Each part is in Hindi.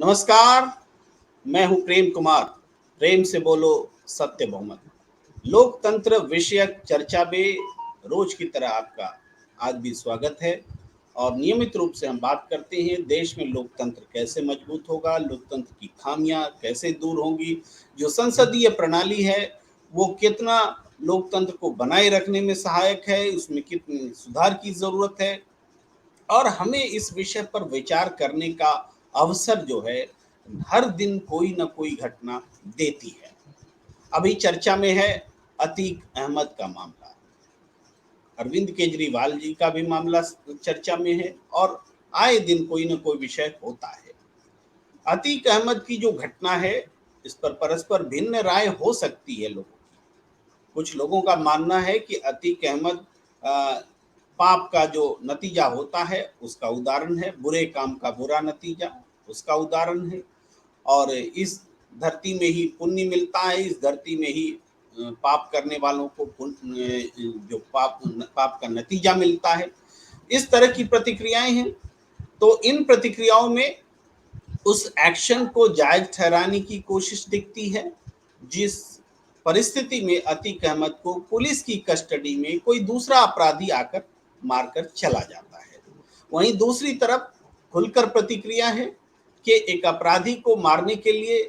नमस्कार। मैं हूं प्रेम कुमार। प्रेम से बोलो, सत्य बहुमत। लोकतंत्र विषयक चर्चा में रोज की तरह आपका आज भी स्वागत है। और नियमित रूप से हम बात करते हैं देश में लोकतंत्र कैसे मजबूत होगा, लोकतंत्र की खामियां कैसे दूर होंगी, जो संसदीय प्रणाली है वो कितना लोकतंत्र को बनाए रखने में सहायक है, उसमें कितनी सुधार की जरूरत है। और हमें इस विषय पर विचार करने का अवसर जो है हर दिन कोई ना कोई घटना देती है। अभी चर्चा में है अतीक अहमद का मामला, अरविंद केजरीवाल जी का भी मामला चर्चा में है और आए दिन कोई ना कोई विषय होता है। अतीक अहमद की जो घटना है इस पर परस्पर भिन्न राय हो सकती है लोगों की। कुछ लोगों का मानना है कि अतीक अहमद पाप का जो नतीजा होता है उसका उदाहरण है, बुरे काम का बुरा नतीजा उसका उदाहरण है। और इस धरती में ही पुण्य मिलता है, इस धरती में ही पाप करने वालों को जो पाप का नतीजा मिलता है। इस तरह की प्रतिक्रियाएं हैं। तो इन प्रतिक्रियाओं में उस एक्शन को जायज ठहराने की कोशिश दिखती है जिस परिस्थिति में अतीक अहमद को पुलिस की कस्टडी में कोई दूसरा अपराधी आकर मारकर चला जाता है। वहीं दूसरी तरफ खुलकर प्रतिक्रिया है कि एक अपराधी को मारने के लिए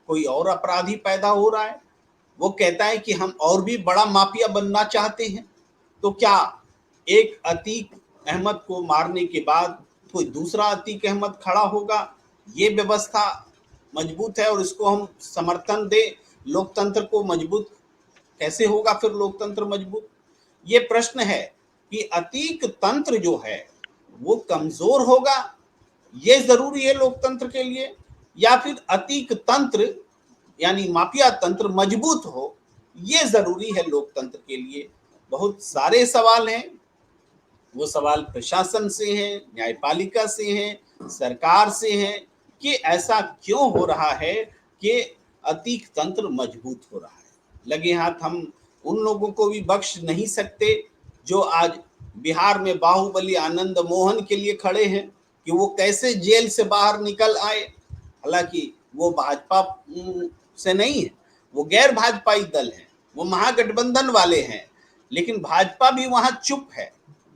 कोई और अपराधी पैदा हो रहा है। वो कहता है कि हम और भी बड़ा माफिया बनना चाहते हैं। तो क्या एक अतीक अहमद को मारने के बाद कोई दूसरा अतीक अहमद खड़ा होगा? ये व्यवस्था मजबूत है और इसको हम समर्थन दें। लोकतंत्र को मजबूत कैसे होगा फिर लोकतंत्र मजबूत? ये प्रश्न है कि अतीक तंत्र जो है वो कमजोर होगा, ये जरूरी है लोकतंत्र के लिए, या फिर अतीक तंत्र यानी माफिया तंत्र मजबूत हो, ये जरूरी है लोकतंत्र के लिए। बहुत सारे सवाल हैं। वो सवाल प्रशासन से हैं, न्यायपालिका से हैं, सरकार से हैं कि ऐसा क्यों हो रहा है कि अतीक तंत्र मजबूत हो रहा है। लगे हाथ हम उन लोगों को भी बख्श नहीं सकते जो आज बिहार में बाहुबली आनंद मोहन के लिए खड़े हैं कि वो कैसे जेल से बाहर निकल आए। हालांकि वो भाजपा से नहीं है, वो गैर भाजपाई दल है, वो महागठबंधन वाले हैं। लेकिन भाजपा भी वहां चुप है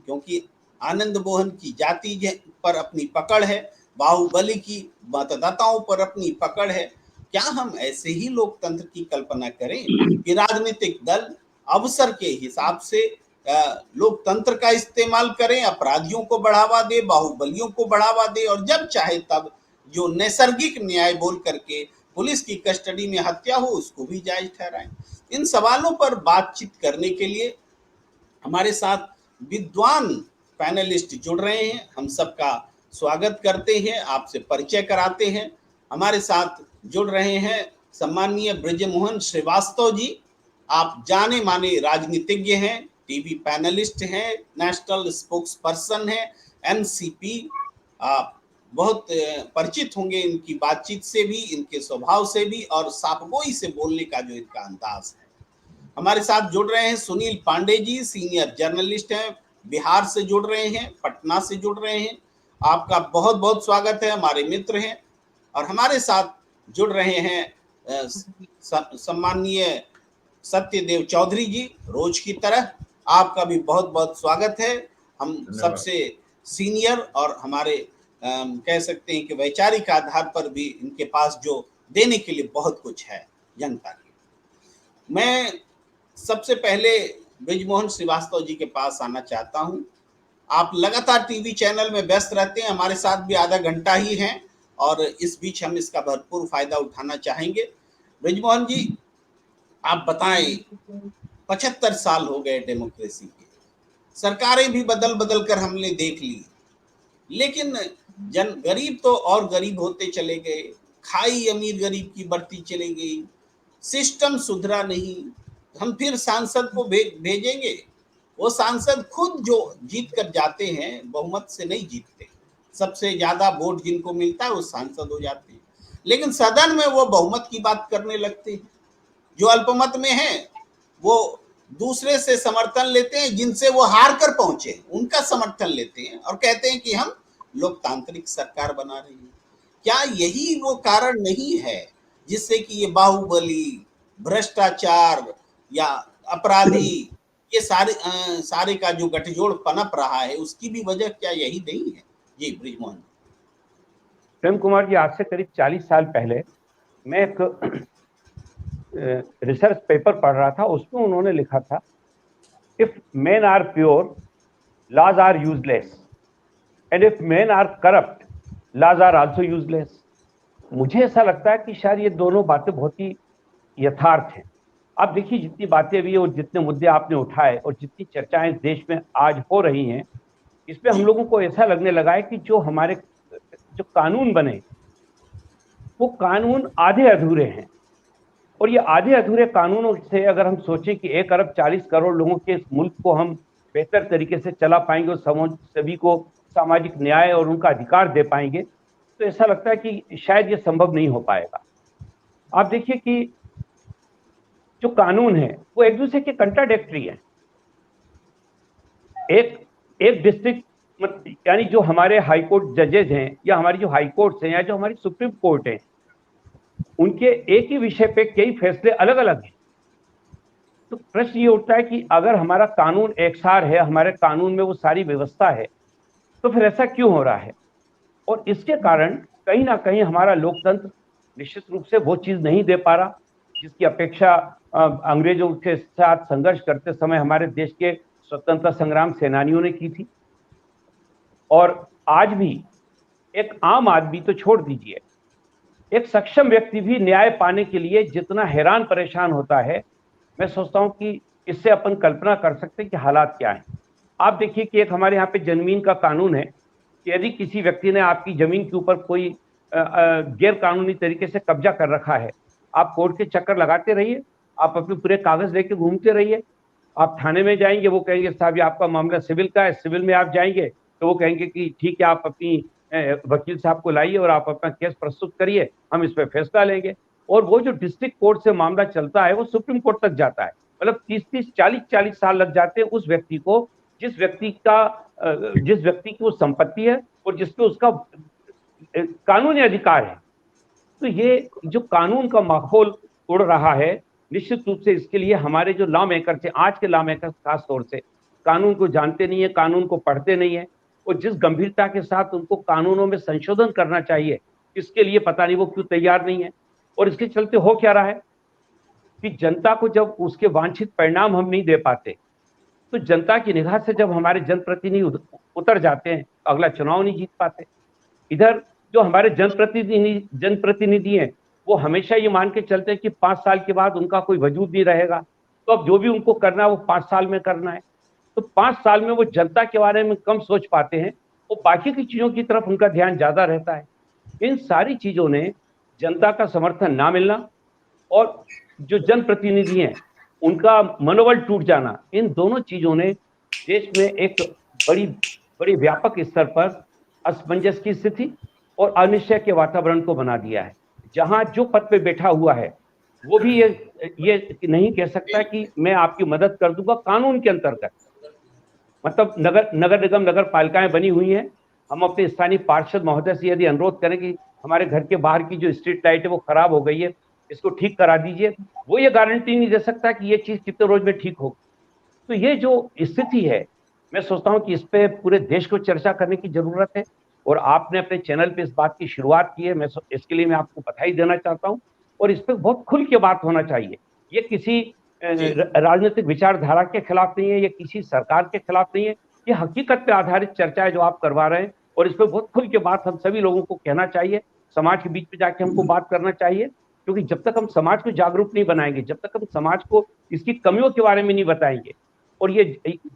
क्योंकि आनंद मोहन की जाति पर अपनी पकड़ है, बाहुबली की मतदाताओं पर अपनी पकड़ है। क्या हम ऐसे ही लोकतंत्र की कल्पना करें कि राजनीतिक दल अवसर के हिसाब से लोकतंत्र का इस्तेमाल करें, अपराधियों को बढ़ावा दे, बाहुबलियों को बढ़ावा दे और जब चाहे तब जो नैसर्गिक न्याय बोल करके पुलिस की कस्टडी में हत्या हो उसको भी जायज ठहराएं? इन सवालों पर बातचीत करने के लिए हमारे साथ विद्वान पैनलिस्ट जुड़ रहे हैं। हम सबका स्वागत करते हैं, आपसे परिचय कराते हैं। हमारे साथ जुड़ रहे हैं सम्माननीय ब्रजमोहन श्रीवास्तव जी। आप जाने माने राजनीतिज्ञ हैं, टीवी पैनलिस्ट हैं, नेशनल स्पोक्स पर्सन हैं, एनसीपी। आप बहुत परिचित होंगे इनकी बातचीत से भी, इनके स्वभाव से भी और साफगोई से बोलने का जो इनका अंदाज है। हमारे साथ जुड़ रहे हैं सुनील पांडे जी, सीनियर जर्नलिस्ट हैं, बिहार से जुड़ रहे हैं, पटना से जुड़ रहे हैं। आपका बहुत बहुत स्वागत है, हमारे मित्र हैं। और हमारे साथ जुड़ रहे हैं सम्माननीय सत्यदेव चौधरी जी, रोज की तरह आपका भी बहुत बहुत स्वागत है। हम सबसे सीनियर और हमारे कह सकते हैं कि वैचारिक आधार पर भी इनके पास जो देने के लिए बहुत कुछ है जनता की। मैं सबसे पहले ब्रजमोहन श्रीवास्तव जी के पास आना चाहता हूं। आप लगातार टीवी चैनल में व्यस्त रहते हैं, हमारे साथ भी आधा घंटा ही हैं और इस बीच हम इसका भरपूर फायदा उठाना चाहेंगे। ब्रजमोहन जी, आप बताएं, 75 साल हो गए डेमोक्रेसी के, सरकारें भी बदल बदल कर हमने देख ली, लेकिन गरीब तो और गरीब होते चले गए, खाई अमीर गरीब की बढ़ती चली गई, सिस्टम सुधरा नहीं। हम फिर सांसद को भेजेंगे, वो सांसद खुद जो जीत कर जाते हैं बहुमत से नहीं जीतते, सबसे ज्यादा वोट जिनको मिलता है वो सांसद हो जाते हैं, लेकिन सदन में वो बहुमत की बात करने लगते हैं। जो अल्पमत में है वो दूसरे से समर्थन लेते हैं, जिनसे वो हार कर पहुंचे उनका समर्थन लेते हैं और कहते हैं कि हम लोकतांत्रिक सरकार बना रहे हैं। क्या यही वो कारण नहीं है जिससे कि ये बाहुबली, भ्रष्टाचार या अपराधी, ये सारे का जो गठजोड़ पनप रहा है, उसकी भी वजह क्या यही नहीं है? जी बृजमोहन। प्रेम कुमार जी, आज से करीब 40 साल पहले मैं एक रिसर्च पेपर पढ़ रहा था। उसमें उन्होंने लिखा था, if men are pure laws are useless, and if men are corrupt, laws are also useless. मुझे ऐसा लगता है कि शायद ये दोनों बातें बहुत ही यथार्थ हैं। आप देखिए, जितनी बातें भी और जितने मुद्दे आपने उठाए और जितनी चर्चाएं देश में आज हो रही हैं, इसमें हम जी लोगों को ऐसा लगने लगा है कि जो कानून बने वो कानून आधे अधूरे हैं। और ये आधे अधूरे कानूनों से अगर हम सोचें कि 1 अरब 40 करोड़ लोगों के इस मुल्क को हम बेहतर तरीके से चला पाएंगे और सभी को सामाजिक न्याय और उनका अधिकार दे पाएंगे, तो ऐसा लगता है कि शायद ये संभव नहीं हो पाएगा। आप देखिए कि जो कानून है वो एक दूसरे के कंट्राडिक्टरी है। एक डिस्ट्रिक्ट यानी जो हमारे हाई कोर्ट जजेज हैं या हमारी जो हाई कोर्ट्स हैं या जो हमारी सुप्रीम कोर्ट है, उनके एक ही विषय पे कई फैसले अलग अलग हैं। तो प्रश्न ये उठता है कि अगर हमारा कानून एकसार है, हमारे कानून में वो सारी व्यवस्था है, तो फिर ऐसा क्यों हो रहा है? और इसके कारण कहीं ना कहीं हमारा लोकतंत्र निश्चित रूप से वो चीज नहीं दे पा रहा जिसकी अपेक्षा अंग्रेजों के साथ संघर्ष करते समय हमारे देश के स्वतंत्रता संग्राम सेनानियों ने की थी। और आज भी एक आम आदमी तो छोड़ दीजिए, एक सक्षम व्यक्ति भी न्याय पाने के लिए जितना हैरान परेशान होता है, मैं सोचता हूं कि इससे अपन कल्पना कर सकते हैं कि हालात क्या हैं। आप देखिए कि एक हमारे यहाँ पे जमीन का कानून है कि यदि किसी व्यक्ति ने आपकी जमीन के ऊपर कोई गैर कानूनी तरीके से कब्जा कर रखा है, आप कोर्ट के चक्कर लगाते रहिए, आप अपने पूरे कागज लेके घूमते रहिए। आप थाने में जाएंगे, वो कहेंगे साहब ये आपका मामला सिविल का है। सिविल में आप जाएंगे तो वो कहेंगे कि ठीक है, आप अपनी वकील साहब को लाइए और आप अपना केस प्रस्तुत करिए, हम इस पर फैसला लेंगे। और वो जो डिस्ट्रिक्ट कोर्ट से मामला चलता है वो सुप्रीम कोर्ट तक जाता है। मतलब 30-30, 40-40 साल लग जाते हैं उस व्यक्ति को जिस व्यक्ति की वो संपत्ति है और जिसपे उसका कानूनी अधिकार है। तो ये जो कानून का माहौल उड़ रहा है, निश्चित रूप से इसके लिए हमारे जो लॉ मेकर थे, आज के लॉ मेकर खास तौर से कानून को जानते नहीं है, कानून को पढ़ते नहीं है, और जिस गंभीरता के साथ उनको कानूनों में संशोधन करना चाहिए, इसके लिए पता नहीं वो क्यों तैयार नहीं है। और इसके चलते हो क्या रहा है कि जनता को जब उसके वांछित परिणाम हम नहीं दे पाते, तो जनता की निगाह से जब हमारे जनप्रतिनिधि उतर जाते हैं, अगला चुनाव नहीं जीत पाते। इधर जो हमारे जनप्रतिनिधि हैं, वो हमेशा ये मान के चलते हैं कि 5 साल के बाद उनका कोई वजूद नहीं रहेगा, तो अब जो भी उनको करना है वो 5 साल में करना है। तो 5 साल में वो जनता के बारे में कम सोच पाते हैं, वो बाकी की चीजों की तरफ उनका ध्यान ज्यादा रहता है। इन सारी चीजों ने जनता का समर्थन ना मिलना और जो जनप्रतिनिधि हैं उनका मनोबल टूट जाना, इन दोनों चीजों ने देश में एक बड़ी बड़ी व्यापक स्तर पर असमंजस की स्थिति और अनिश्चय के वातावरण को बना दिया है। जहां जो पद पे बैठा हुआ है वो भी ये नहीं कह सकता कि मैं आपकी मदद कर दूंगा कानून के अंतर्गत। मतलब नगर निगम नगर पालिकाएं बनी हुई हैं, हम अपने स्थानीय पार्षद महोदय से यदि अनुरोध करें कि हमारे घर के बाहर की जो स्ट्रीट लाइट है वो खराब हो गई है, इसको ठीक करा दीजिए, वो ये गारंटी नहीं दे सकता कि ये चीज कितने रोज में ठीक होगी। तो ये जो स्थिति है, मैं सोचता हूं कि इस पे पूरे देश को चर्चा करने की जरूरत है। और आपने अपने चैनल पे इस बात की शुरुआत की है, इसके लिए मैं आपको बधाई देना चाहता हूं। और इस पे बहुत खुल के बात होना चाहिए। ये किसी जी राजनीतिक विचारधारा के खिलाफ नहीं है, ये किसी सरकार के खिलाफ नहीं है, ये हकीकत पे आधारित चर्चा है जो आप करवा रहे हैं। और इस पे बहुत खुल के बात हम सभी लोगों को कहना चाहिए, समाज के बीच में जाके हमको बात करना चाहिए। क्योंकि जब तक हम समाज को जागरूक नहीं बनाएंगे, जब तक हम समाज को इसकी कमियों के बारे में नहीं बताएंगे, और ये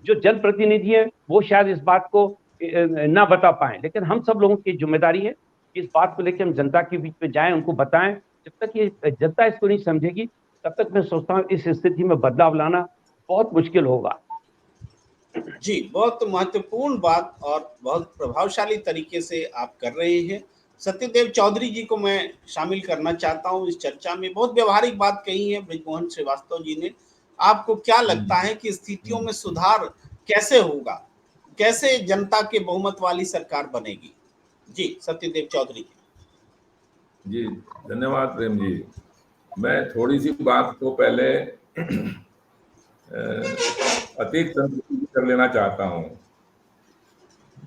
जो जनप्रतिनिधि है वो शायद इस बात को ना बता पाए, लेकिन हम सब लोगों की जिम्मेदारी है कि इस बात को लेकर हम जनता के बीच में जाएं, उनको बताएं। जब तक ये जनता इसको नहीं समझेगी, तब तक मैं सोचता हूँ इस स्थिति में बदलाव लाना बहुत मुश्किल होगा। जी, बहुत महत्वपूर्ण बात और बहुत प्रभावशाली तरीके से आप कर रहे हैं। सत्यदेव चौधरी जी को मैं शामिल करना चाहता हूँ इस चर्चा में। बहुत व्यवहारिक बात कही है बृजमोहन श्रीवास्तव जी ने। आपको क्या लगता है कि स्थितियों में सुधार कैसे होगा? कैसे जनता के बहुमत वाली सरकार बनेगी? जी, सत्यदेव चौधरी जी। जी धन्यवाद प्रेम जी। मैं थोड़ी सी बात को पहले अतीत संस्कृति कर लेना चाहता हूँ।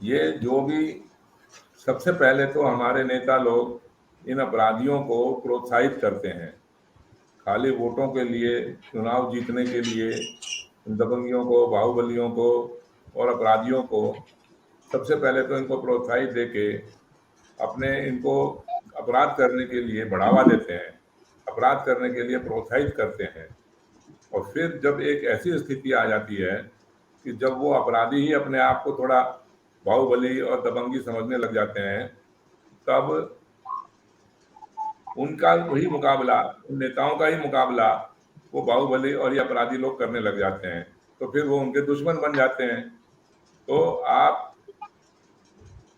ये जो भी सबसे पहले तो हमारे नेता लोग इन अपराधियों को प्रोत्साहित करते हैं, खाली वोटों के लिए, चुनाव जीतने के लिए इन दबंगियों को, बाहुबलियों को और अपराधियों को सबसे पहले तो इनको प्रोत्साहित देके अपने इनको अपराध करने के लिए बढ़ावा देते हैं, अपराध करने के लिए प्रोत्साहित करते हैं। और फिर जब एक ऐसी स्थिति आ जाती है कि जब वो अपराधी ही अपने आप को थोड़ा बाहुबली और दबंगी समझने लग जाते हैं, तब उनका वही मुकाबला, उन नेताओं का ही मुकाबला वो बाहुबली और ये अपराधी लोग करने लग जाते हैं, तो फिर वो उनके दुश्मन बन जाते हैं। तो आप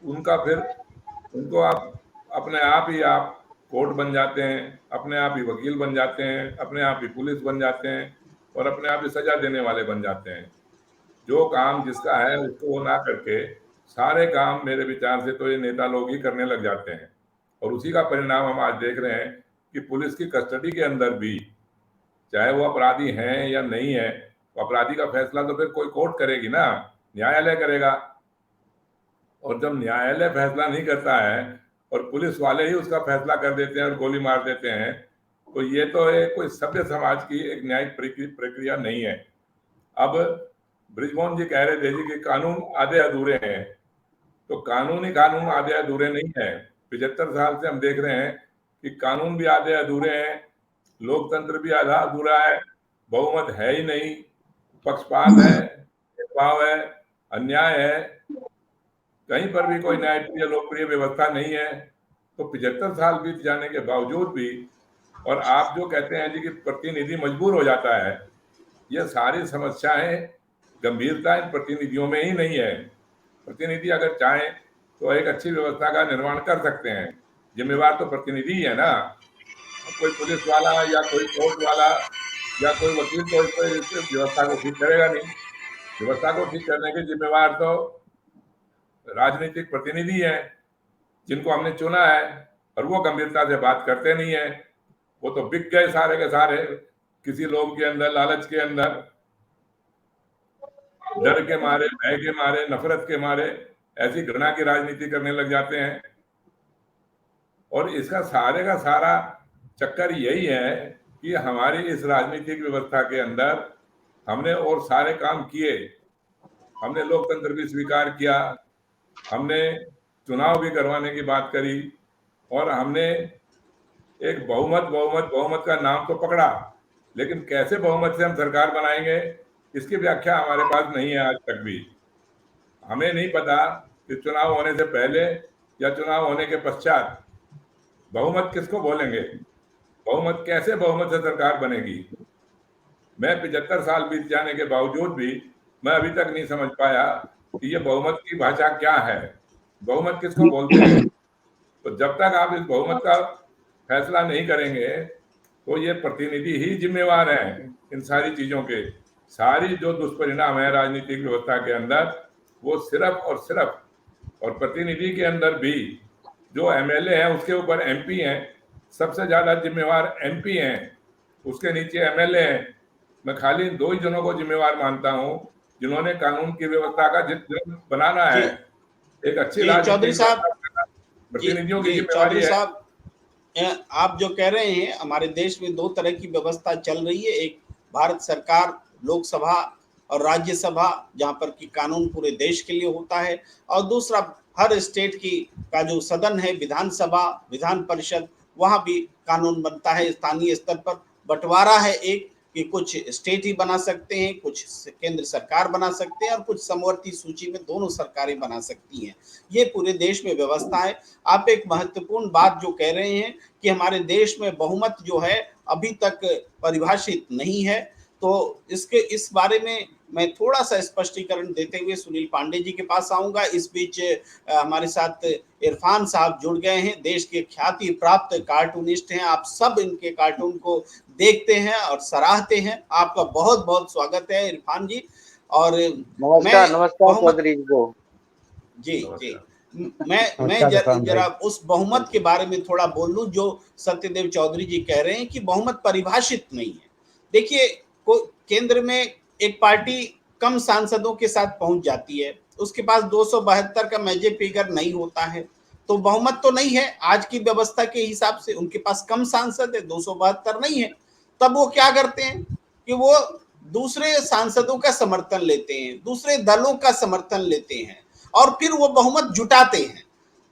उनका फिर उनको आप अपने आप ही आप कोर्ट बन जाते हैं, अपने आप ही वकील बन जाते हैं, अपने आप ही पुलिस बन जाते हैं और अपने आप ही सजा देने वाले बन जाते हैं। जो काम जिसका है उसको वो ना करके सारे काम मेरे विचार से तो ये नेता लोग ही करने लग जाते हैं। और उसी का परिणाम हम आज देख रहे हैं कि पुलिस की कस्टडी के अंदर भी, चाहे वो अपराधी हैं या नहीं है, तो अपराधी का फैसला तो फिर कोई कोर्ट करेगी ना, न्यायालय करेगा। और जब न्यायालय फैसला नहीं करता है और पुलिस वाले ही उसका फैसला कर देते हैं और गोली मार देते हैं, तो ये तो एक कोई सभ्य समाज की एक न्यायिक प्रक्रिया नहीं है। अब ब्रिजमोहन जी कह रहे थे जी कि कानून आधे अधूरे हैं, तो कानूनी कानून आधे अधूरे नहीं है। 75 साल से हम देख रहे हैं कि कानून भी आधे अधूरे हैं, लोकतंत्र भी आधा अधूरा है, बहुमत है ही नहीं, पक्षपात है, भेदभाव है, अन्याय है, कहीं पर भी कोई न्यायप्रिय लोकप्रिय व्यवस्था नहीं है। तो 75 साल बीत जाने के बावजूद भी, और आप जो कहते हैं जी कि प्रतिनिधि मजबूर हो जाता है, ये सारी समस्याएं गंभीरता इन प्रतिनिधियों में ही नहीं है। प्रतिनिधि अगर चाहें तो एक अच्छी व्यवस्था का निर्माण कर सकते हैं, जिम्मेवार तो प्रतिनिधि ही है ना। कोई पुलिस वाला या कोई कोर्ट वाला या कोई वकील तो इस व्यवस्था को ठीक करेगा नहीं। व्यवस्था को ठीक करने के जिम्मेवार तो राजनीतिक प्रतिनिधि हैं, जिनको हमने चुना है, और वो गंभीरता से बात करते नहीं है। वो तो बिक गए सारे के सारे, किसी लोग के अंदर, लालच के अंदर, डर के मारे, भय के मारे, नफरत के मारे ऐसी घृणा की राजनीति करने लग जाते हैं। और इसका सारे का सारा चक्कर यही है कि हमारी इस राजनीतिक व्यवस्था के अंदर हमने और सारे काम किए, हमने लोकतंत्र भी स्वीकार किया, हमने चुनाव भी करवाने की बात करी, और हमने एक बहुमत का नाम तो पकड़ा, लेकिन कैसे बहुमत से हम सरकार बनाएंगे इसकी व्याख्या हमारे पास नहीं है आज तक भी। हमें नहीं पता कि चुनाव होने से पहले या चुनाव होने के पश्चात बहुमत किसको बोलेंगे, बहुमत कैसे बहुमत से सरकार बनेगी। मैं 75 साल बीत जाने के बावजूद भी मैं अभी तक नहीं समझ पाया कि ये बहुमत की भाषा क्या है, बहुमत किसको बोलते हैं। तो जब तक आप इस बहुमत का फैसला नहीं करेंगे तो ये प्रतिनिधि ही जिम्मेवार हैं इन सारी चीजों के। सारी जो दुष्परिणाम है राजनीतिक व्यवस्था के अंदर, वो सिर्फ और सिर्फ, और प्रतिनिधि के अंदर भी जो एमएलए हैं उसके ऊपर एमपी हैं, सबसे ज्यादा जिम्मेवार एमपी हैं, उसके नीचे एमएलए हैं। मैं खाली इन दो ही जनों को जिम्मेवार मानता हूं जिन्होंने कानून की व्यवस्था का जितना बनाना है, एक अच्छी चौधरी साहब, प्रतिनिधियों की जिम्मेवारी है। साहब, आप जो कह रहे हैं, हमारे देश में दो तरह की व्यवस्था चल रही है। एक भारत सरकार, लोकसभा और राज्यसभा, जहां पर कि कानून पूरे देश के लिए होता है, और दूसरा हर स्टेट की का जो सदन है, विधानसभा, विधान परिषद, वहां भी कानून बनता है। स्थानीय स्तर पर बंटवारा है एक कि कुछ स्टेट ही बना सकते हैं, कुछ केंद्र सरकार बना सकते हैं, और कुछ समवर्ती सूची में दोनों सरकारें बना सकती हैं। ये पूरे देश में व्यवस्था है। आप एक महत्वपूर्ण बात जो कह रहे हैं कि हमारे देश में बहुमत जो है अभी तक परिभाषित नहीं है, तो इस बारे में मैं थोड़ा सा स्पष्टीकरण देते हुए सुनील पांडे जी के पास आऊंगा। इस बीच हमारे साथ इरफान साहब जुड़ गए हैं, देश के ख्याति प्राप्त कार्टूनिस्ट हैं। आप सब इनके कार्टून को देखते हैं और सराहते हैं। आपका बहुत बहुत स्वागत है इरफान जी। और नमस्कार चौधरी को। जी जी, मैं जरा उस बहुमत के बारे में थोड़ा बोल लूं जो सत्यदेव चौधरी जी कह रहे हैं कि बहुमत परिभाषित नहीं है। देखिए, केंद्र में एक पार्टी कम सांसदों के साथ पहुंच जाती है, उसके पास 272 का मैजिक फिगर नहीं होता है, तो बहुमत तो नहीं है आज की व्यवस्था के हिसाब से। उनके पास कम सांसद है, 272 नहीं है। तब वो क्या करते हैं कि वो दूसरे सांसदों का समर्थन लेते हैं, दूसरे दलों का समर्थन लेते हैं और फिर वो बहुमत जुटाते हैं।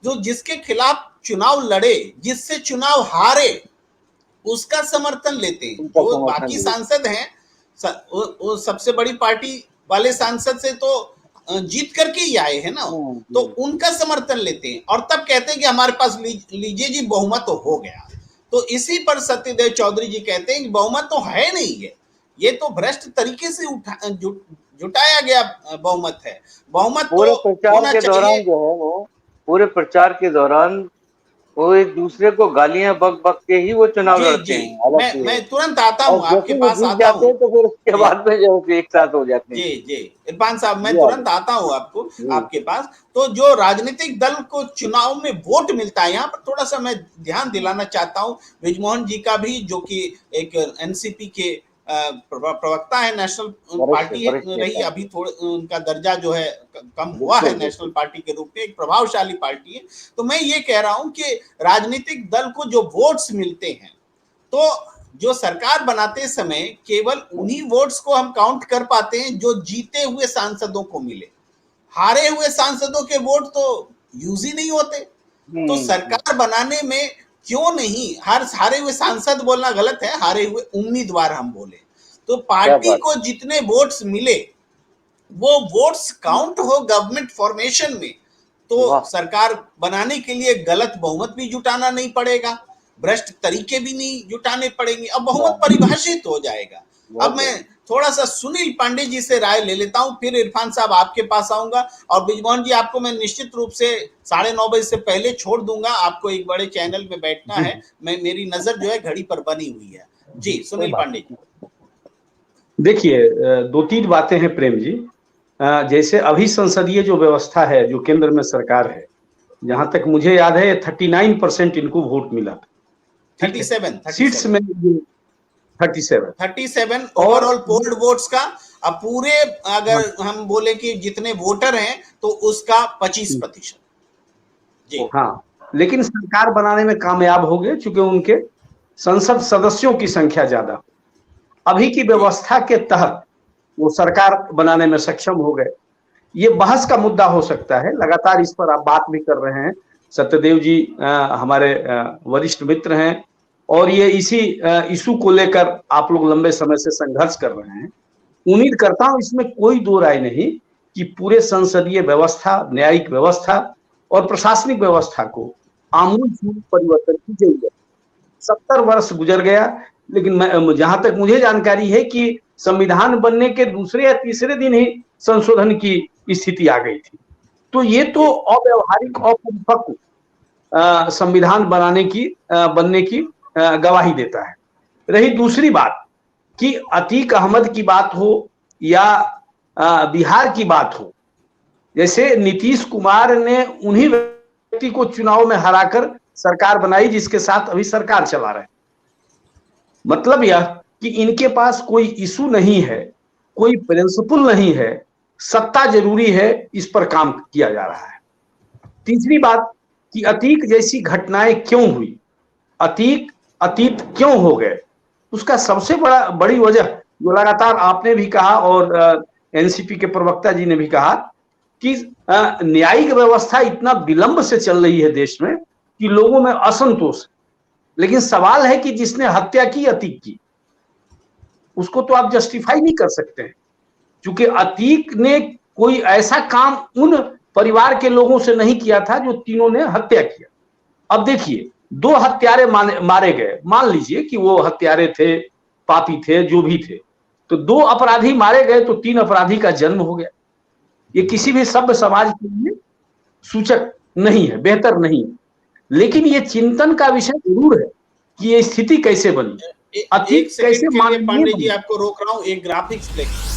जो जिसके खिलाफ चुनाव लड़े, जिससे चुनाव हारे, उसका समर्थन लेते हैं। जो बाकी सांसद हैं, वो सबसे बड़ी पार्टी वाले सांसद से तो जीत करके ही आए हैं ना, तो उनका समर्थन लेते हैं और तब कहते हैं कि हमारे पास लीजिए जी बहुमत तो हो गया। तो इसी पर सत्यदेव चौधरी जी कहते हैं कि बहुमत तो है नहीं है, ये तो भ्रष्ट तरीके से जुटाया गया बहुमत है। बहुमत पूरे तो प्रचार के दौरान जो है वो पूरे प्रचार के दौरान वो एक दूसरे को गालियां बक बक के ही वो चुनाव लड़ते हैं। मैं तुरंत आता हूँ आपके पास, आता हूँ तो फिर उसके बाद में जो एक साथ हो जाते हैं। जी इरफान साहब, मैं तुरंत आता हूँ आपके पास। तो जो राजनीतिक दल को चुनाव में वोट मिलता है, यहाँ पर थोड़ा सा मैं ध्यान दिलाना चाहता हूँ बृजमोहन जी का भी, जो कि एक एनसीपी के प्रवक्ता है, नेशनल पार्टी रही, अभी थोड़ा उनका दर्जा जो है कम हुआ है नेशनल पार्टी के रूप में, एक प्रभावशाली पार्टी है। तो मैं ये कह रहा हूं कि राजनीतिक दल को जो वोट्स मिलते हैं, तो जो सरकार बनाते समय केवल उन्हीं वोट्स को हम काउंट कर पाते हैं जो जीते हुए सांसदों को मिले। हारे हुए सांसदों के वोट तो यूज ही नहीं होते। तो सरकार बनाने में क्यों नहीं, हारे हुए सांसद बोलना गलत है, हारे हुए उम्मीदवार हम बोले, तो पार्टी को जितने वोट्स मिले वो वोट्स काउंट हो गवर्नमेंट फॉर्मेशन में, तो सरकार बनाने के लिए गलत बहुमत भी जुटाना नहीं पड़ेगा, भ्रष्ट तरीके भी नहीं जुटाने पड़ेंगे, अब बहुमत परिभाषित हो जाएगा। अब मैं थोड़ा सा सुनील पांडे जी से राय ले लेता हूं, फिर इरफान साहब आपके पास आऊंगा, और बृजमोहन जी आपको मैं निश्चित रूप से 9:30 बजे से पहले छोड़ दूंगा, आपको एक बड़े चैनल में बैठना है, मेरी नजर जो है घड़ी पर बनी हुई है। जी सुनील पांडे जी। देखिए, 2-3 बातें हैं प्रेम जी। जैसे अभी संसदीय जो व्यवस्था है, जो केंद्र में सरकार है, जहां तक मुझे याद है 39% इनको वोट मिला, 37 सीट्स में 37 ओवरऑल पोल्ड वोट्स का। अब पूरे अगर हम बोले कि जितने वोटर हैं तो उसका 25%। जी हाँ, लेकिन सरकार बनाने में कामयाब हो गए, चूंकि उनके संसद सदस्यों की संख्या ज्यादा। अभी की व्यवस्था के तहत वो सरकार बनाने में सक्षम हो गए। ये बहस का मुद्दा हो सकता है, लगातार इस पर आप बात भी कर रहे हैं। सत्यदेव जी हमारे वरिष्ठ मित्र हैं और ये इसी इशू को लेकर आप लोग लंबे समय से संघर्ष कर रहे हैं। उम्मीद करता हूं इसमें कोई दो राय नहीं कि पूरे संसदीय व्यवस्था, न्यायिक व्यवस्था और प्रशासनिक व्यवस्था को आमूल परिवर्तन की जरूरत है। 70 वर्ष गुजर गया, लेकिन जहां तक मुझे जानकारी है कि संविधान बनने के दूसरे या तीसरे दिन ही संशोधन की स्थिति आ गई थी। तो ये तो अव्यवहारिक, अपरिपक्व संविधान बनने की गवाही देता है। रही दूसरी बात कि अतीक अहमद की बात हो या बिहार की बात हो, जैसे नीतीश कुमार ने उन्हीं व्यक्ति को चुनाव में हराकर सरकार बनाई जिसके साथ अभी सरकार चला रहे हैं। मतलब यह कि इनके पास कोई इशू नहीं है, कोई प्रिंसिपल नहीं है, सत्ता जरूरी है, इस पर काम किया जा रहा है। तीसरी बात कि अतीक जैसी घटनाएं क्यों हुई, अतीत क्यों हो गए, उसका सबसे बड़ी वजह जो लगातार आपने भी कहा और एनसीपी के प्रवक्ता जी ने भी कहा कि न्यायिक व्यवस्था इतना विलंब से चल रही है देश में कि लोगों में असंतोष। लेकिन सवाल है कि जिसने हत्या की अतीक की, उसको तो आप जस्टिफाई नहीं कर सकते हैं, क्योंकि अतीक ने कोई ऐसा काम उन परिवार के लोगों से नहीं किया था जो तीनों ने हत्या किया। अब देखिए, 2 हत्यारे मारे गए, मान लीजिए कि वो हत्यारे थे, पापी थे, जो भी थे, तो 2 अपराधी मारे गए तो 3 अपराधी का जन्म हो गया। ये किसी भी सभ्य समाज के लिए सूचक नहीं है, बेहतर नहीं है। लेकिन ये चिंतन का विषय जरूर है कि ये स्थिति कैसे बनी, अतीत कैसे माननीय। पांडे जी आपको रोक रहा हूं, एक ग्राफिक्स देखिए।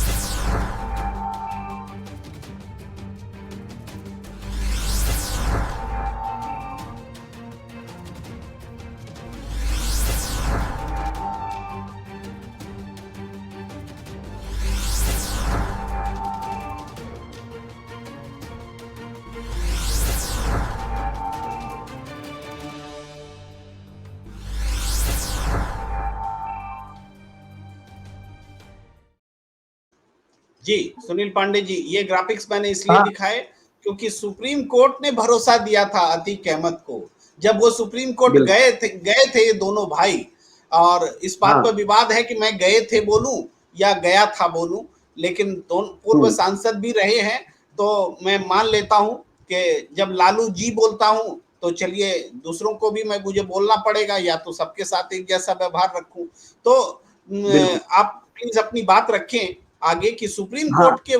जी सुनील पांडे जी, ये ग्राफिक्स मैंने इसलिए हाँ। दिखाए क्योंकि सुप्रीम कोर्ट ने भरोसा दिया था अतीक अहमद को। जब वो सुप्रीम कोर्ट बिल्कुल। गए थे ये दोनों भाई, और इस बात हाँ। पर विवाद है कि मैं गए थे बोलूं या गया था बोलूं, लेकिन दोनों पूर्व सांसद भी रहे हैं, तो मैं मान लेता हूं कि जब लालू जी बोलता हूं तो चलिए दूसरों को भी मुझे बोलना पड़ेगा, या तो सबके साथ एक जैसा व्यवहार रखूं। तो बिल्कुल। आप प्लीज अपनी बात रखें आगे कि सुप्रीम हाँ। कोर्ट के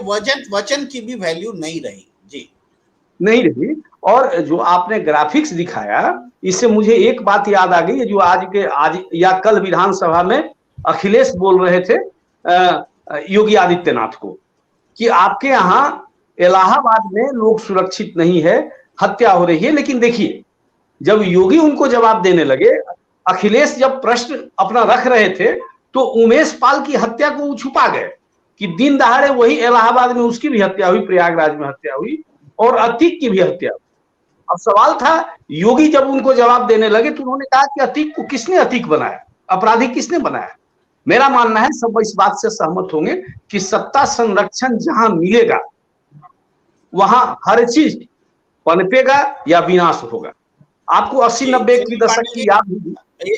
वचन की भी वैल्यू नहीं रही। जी नहीं रही। और जो आपने ग्राफिक्स दिखाया, इससे मुझे एक बात याद आ गई, जो आज या कल विधानसभा में अखिलेश बोल रहे थे योगी आदित्यनाथ को, कि आपके यहाँ इलाहाबाद में लोग सुरक्षित नहीं है, हत्या हो रही है। लेकिन देखिए, जब योगी उनको जवाब देने लगे, अखिलेश जब प्रश्न अपना रख रहे थे, तो उमेश पाल की हत्या को वो छुपा गए कि दिन दहाड़े वही इलाहाबाद में उसकी भी हत्या हुई, प्रयागराज में हत्या हुई, और अतीक की भी हत्या हुई। अब सवाल था, योगी जब उनको जवाब देने लगे तो उन्होंने कहा कि अतीक को किसने अतीक बनाया, अपराधी किसने बनाया। मेरा मानना है, सब इस बात से सहमत होंगे कि सत्ता संरक्षण जहां मिलेगा वहां हर चीज पनपेगा या विनाश होगा। आपको 80-90 की दशक की याद होगी।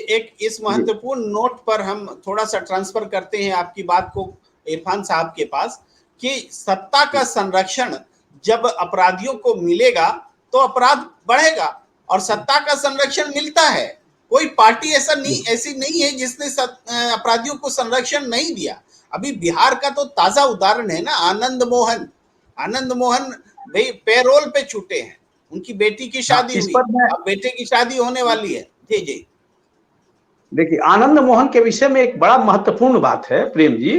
एक इस महत्वपूर्ण नोट पर हम थोड़ा सा ट्रांसफर करते हैं आपकी बात को इरफान साहब के पास, कि सत्ता का संरक्षण जब अपराधियों को मिलेगा तो अपराध बढ़ेगा, और सत्ता का संरक्षण मिलता है। कोई पार्टी ऐसी नहीं है जिसने अपराधियों को संरक्षण नहीं दिया। अभी बिहार का तो ताजा उदाहरण है ना, आनंद मोहन भाई पैरोल पे छूटे हैं, उनकी बेटी की शादी हुई, अब बेटे की शादी होने वाली है। जी जी देखिए, आनंद मोहन के विषय में एक बड़ा महत्वपूर्ण बात है प्रेम जी,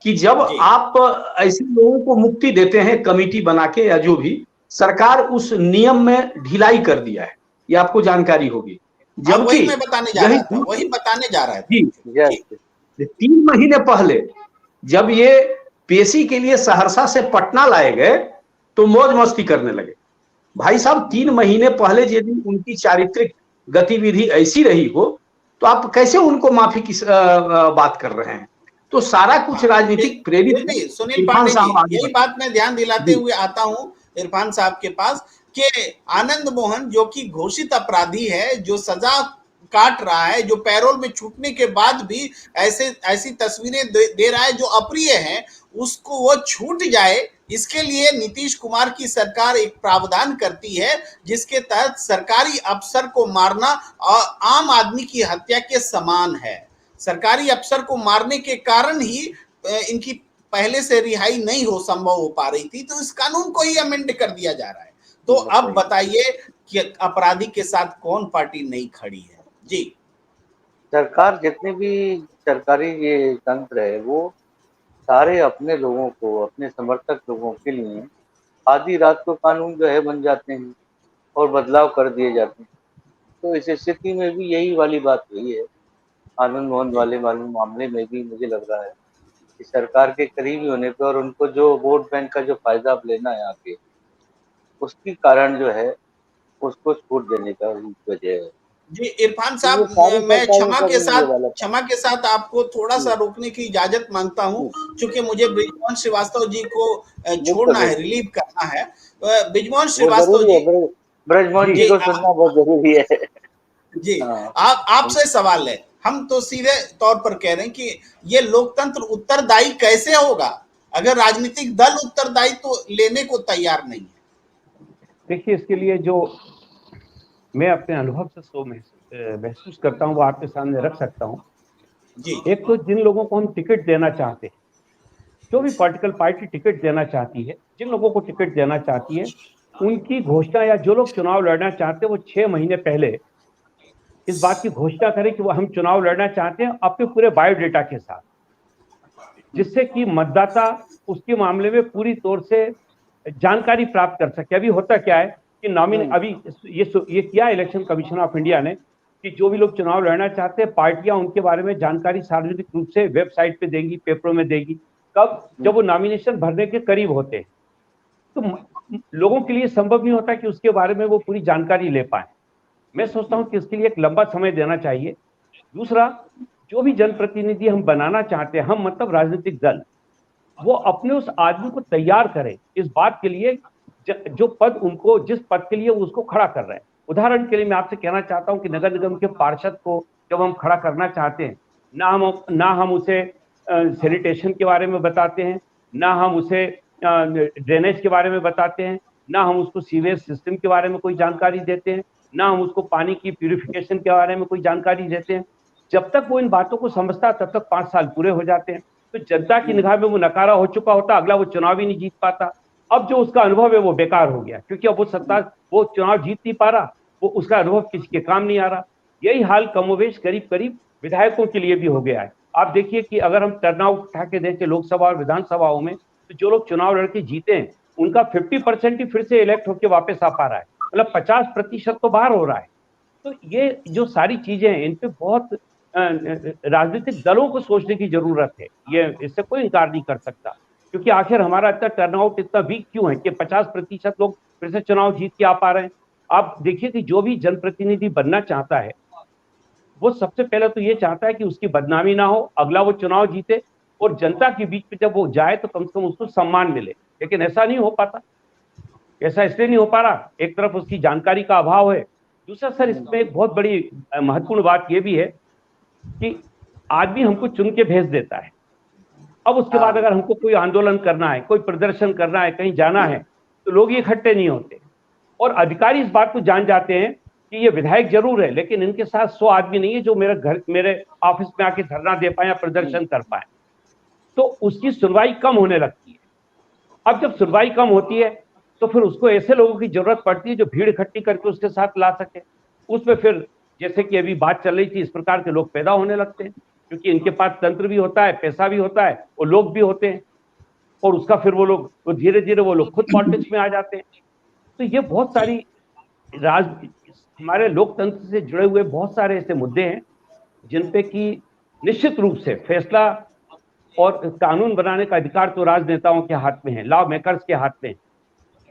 कि जब आप ऐसे लोगों को मुक्ति देते हैं कमेटी बना के या जो भी, सरकार उस नियम में ढिलाई कर दिया है, ये आपको जानकारी होगी। जबकि वही मैं बताने जा रहा था। जी 3 महीने पहले जब ये पेशी के लिए सहरसा से पटना लाए गए तो मौज मस्ती करने लगे। भाई साहब, 3 महीने पहले यदि उनकी चारित्रिक गतिविधि ऐसी रही हो तो आप कैसे उनको माफी की बात कर रहे हैं। तो सारा कुछ राजनीतिक प्रेरित है। सुनील पांडे जी, यही बात मैं ध्यान दिलाते हुए आता हूं इरफान साहब के पास, कि आनंद मोहन जो कि घोषित अपराधी है, जो सजा काट रहा है, जो पैरोल में छूटने के बाद भी ऐसी तस्वीरें दे रहा है जो अप्रिय है, उसको वो छूट जाए, इसके लिए नीतीश कुमार की सरकार एक प्रावधान करती है जिसके तहत सरकारी अफसर को मारना आम आदमी की हत्या के समान है। सरकारी अफसर को मारने के कारण ही इनकी पहले से रिहाई नहीं संभव हो पा रही थी, तो इस कानून को ही अमेंड कर दिया जा रहा है। तो अब बताइए कि अपराधी के साथ कौन पार्टी नहीं खड़ी है। जी सरकार, जितने भी सरकारी ये तंत्र है, वो सारे अपने लोगों को, अपने समर्थक लोगों के लिए आधी रात को कानून जो है बन जाते हैं और बदलाव कर दिए जाते हैं। तो इस स्थिति में भी यही वाली बात हुई है। आनंद मोहन वाले मामले में भी मुझे लग रहा है कि सरकार के करीबी होने पर और उनको जो वोट बैंक का जो फायदा अब लेना है आगे, उसके कारण जो है उसको छूट देने का वजह है। जी इरफान साहब, मैं क्षमा के साथ आपको थोड़ा सा रोकने की इजाजत मांगता हूं, क्योंकि मुझे ब्रिजमोहन श्रीवास्तव जी को छोड़ना है, रिलीव करना है। ब्रिजमोहन श्रीवास्तव जी, ब्रजमोहन जी को सुनना बहुत जरूरी है। जी आपसे सवाल है, हम तो सीधे तौर पर कह रहे हैं कि ये लोकतंत्र उत्तरदायी कैसे होगा अगर राजनीतिक दल उत्तरदायी तो लेने को तैयार नहीं है। देखिए, इसके लिए जो मैं अपने अनुभव से महसूस करता हूँ वो आपके सामने रख सकता हूँ। एक तो जिन लोगों को हम टिकट देना चाहते हैं, जो भी पॉलिटिकल पार्टी टिकट देना चाहती है, जिन लोगों को टिकट देना चाहती है, उनकी घोषणा, या जो लोग चुनाव लड़ना चाहते हैं वो 6 महीने पहले इस बात की घोषणा करें कि वो हम चुनाव लड़ना चाहते हैं अपने पूरे बायोडेटा के साथ, जिससे कि मतदाता उसके मामले में पूरी तौर से जानकारी प्राप्त कर सके। अभी होता क्या है कि अभी ये किया इलेक्शन कमीशन ऑफ इंडिया ने कि जो भी लोग चुनाव लड़ना चाहते हैं, पार्टियां उनके बारे में जानकारी सार्वजनिक रूप से वेबसाइट पे देंगी, पेपरों में देगी, कब, जब वो नॉमिनेशन भरने के करीब होते हैं। तो लोगों के लिए संभव नहीं होता कि उसके बारे में वो पूरी जानकारी ले पाए। मैं सोचता हूं कि इसके लिए एक लंबा समय देना चाहिए। दूसरा, जो भी जनप्रतिनिधि हम बनाना चाहते हैं, हम मतलब राजनीतिक दल, वो अपने उस आदमी को तैयार करें इस बात के लिए जो पद उनको, जिस पद के लिए वो उसको खड़ा कर रहे हैं। उदाहरण के लिए मैं आपसे कहना चाहता हूं कि नगर निगम के पार्षद को जब हम खड़ा करना चाहते हैं, ना हम उसे सैनिटेशन के बारे में बताते हैं, ना हम उसे ड्रेनेज के बारे में बताते हैं, ना हम उसको सीवेज सिस्टम के बारे में कोई जानकारी देते हैं, ना हम उसको पानी की प्यूरिफिकेशन के बारे में कोई जानकारी देते हैं। जब तक वो इन बातों को समझता तब तक 5 साल पूरे हो जाते हैं। तो जनता की निगाह में वो नकारा हो चुका होता, अगला वो चुनाव ही नहीं जीत पाता। अब जो उसका अनुभव है वो बेकार हो गया, क्योंकि अब वो चुनाव जीत नहीं पा रहा, वो उसका अनुभव किसी के काम नहीं आ रहा। यही हाल कमोवेश करीब करीब विधायकों के लिए भी हो गया है। आप देखिए कि अगर हम टर्नआउट उठा के देखें लोकसभा और विधानसभाओं में, तो जो लोग चुनाव लड़के जीते हैं उनका 50% ही फिर से इलेक्ट होकर वापस आ पा रहा है, मतलब 50% तो बाहर हो रहा है। तो ये जो सारी चीजें हैं, इन पे बहुत राजनीतिक दलों को सोचने की जरूरत है। ये इससे कोई इनकार नहीं कर सकता, क्योंकि आखिर हमारा इतना टर्नआउट इतना वीक क्यों है कि 50% लोग फिर से चुनाव जीत के आ पा रहे हैं। आप देखिए कि जो भी जनप्रतिनिधि बनना चाहता है, वो सबसे पहले तो ये चाहता है कि उसकी बदनामी ना हो, अगला वो चुनाव जीते और जनता के बीच में जब वो जाए तो कम से कम उसको सम्मान मिले। लेकिन ऐसा नहीं हो पाता। ऐसा इसलिए नहीं हो पा रहा, एक तरफ उसकी जानकारी का अभाव है, दूसरा सर इसमें एक बहुत बड़ी महत्वपूर्ण बात यह भी है कि आदमी हमको चुन के भेज देता है। अब उसके बाद अगर हमको कोई आंदोलन करना है, कोई प्रदर्शन करना है, कहीं जाना है, तो लोग इकट्ठे नहीं होते। और अधिकारी इस बात को जान जाते हैं कि ये विधायक जरूर है, लेकिन इनके साथ 100 आदमी नहीं है जो मेरे ऑफिस में आके धरना दे पाए या प्रदर्शन कर पाए। तो उसकी सुनवाई कम होने लगती है। अब जब सुनवाई कम होती है तो फिर उसको ऐसे लोगों की जरूरत पड़ती है जो भीड़ इकट्ठी करके उसके साथ ला सके। उसमें फिर जैसे कि अभी बात चल रही थी, इस प्रकार के लोग पैदा होने लगते हैं, क्योंकि इनके पास तंत्र भी होता है, पैसा भी होता है और लोग भी होते हैं, और उसका फिर वो लोग धीरे धीरे वो लोग खुद पॉलिटिक्स में आ जाते हैं। तो ये बहुत सारी हमारे लोकतंत्र से जुड़े हुए बहुत सारे ऐसे मुद्दे हैं जिन पे कि निश्चित रूप से फैसला और कानून बनाने का अधिकार तो राजनेताओं के हाथ में है, लॉ मेकर्स के हाथ में है।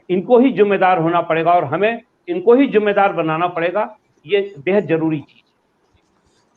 इनको ही जिम्मेदार होना पड़ेगा और हमें इनको ही जिम्मेदार बनाना पड़ेगा। ये बेहद जरूरी चीज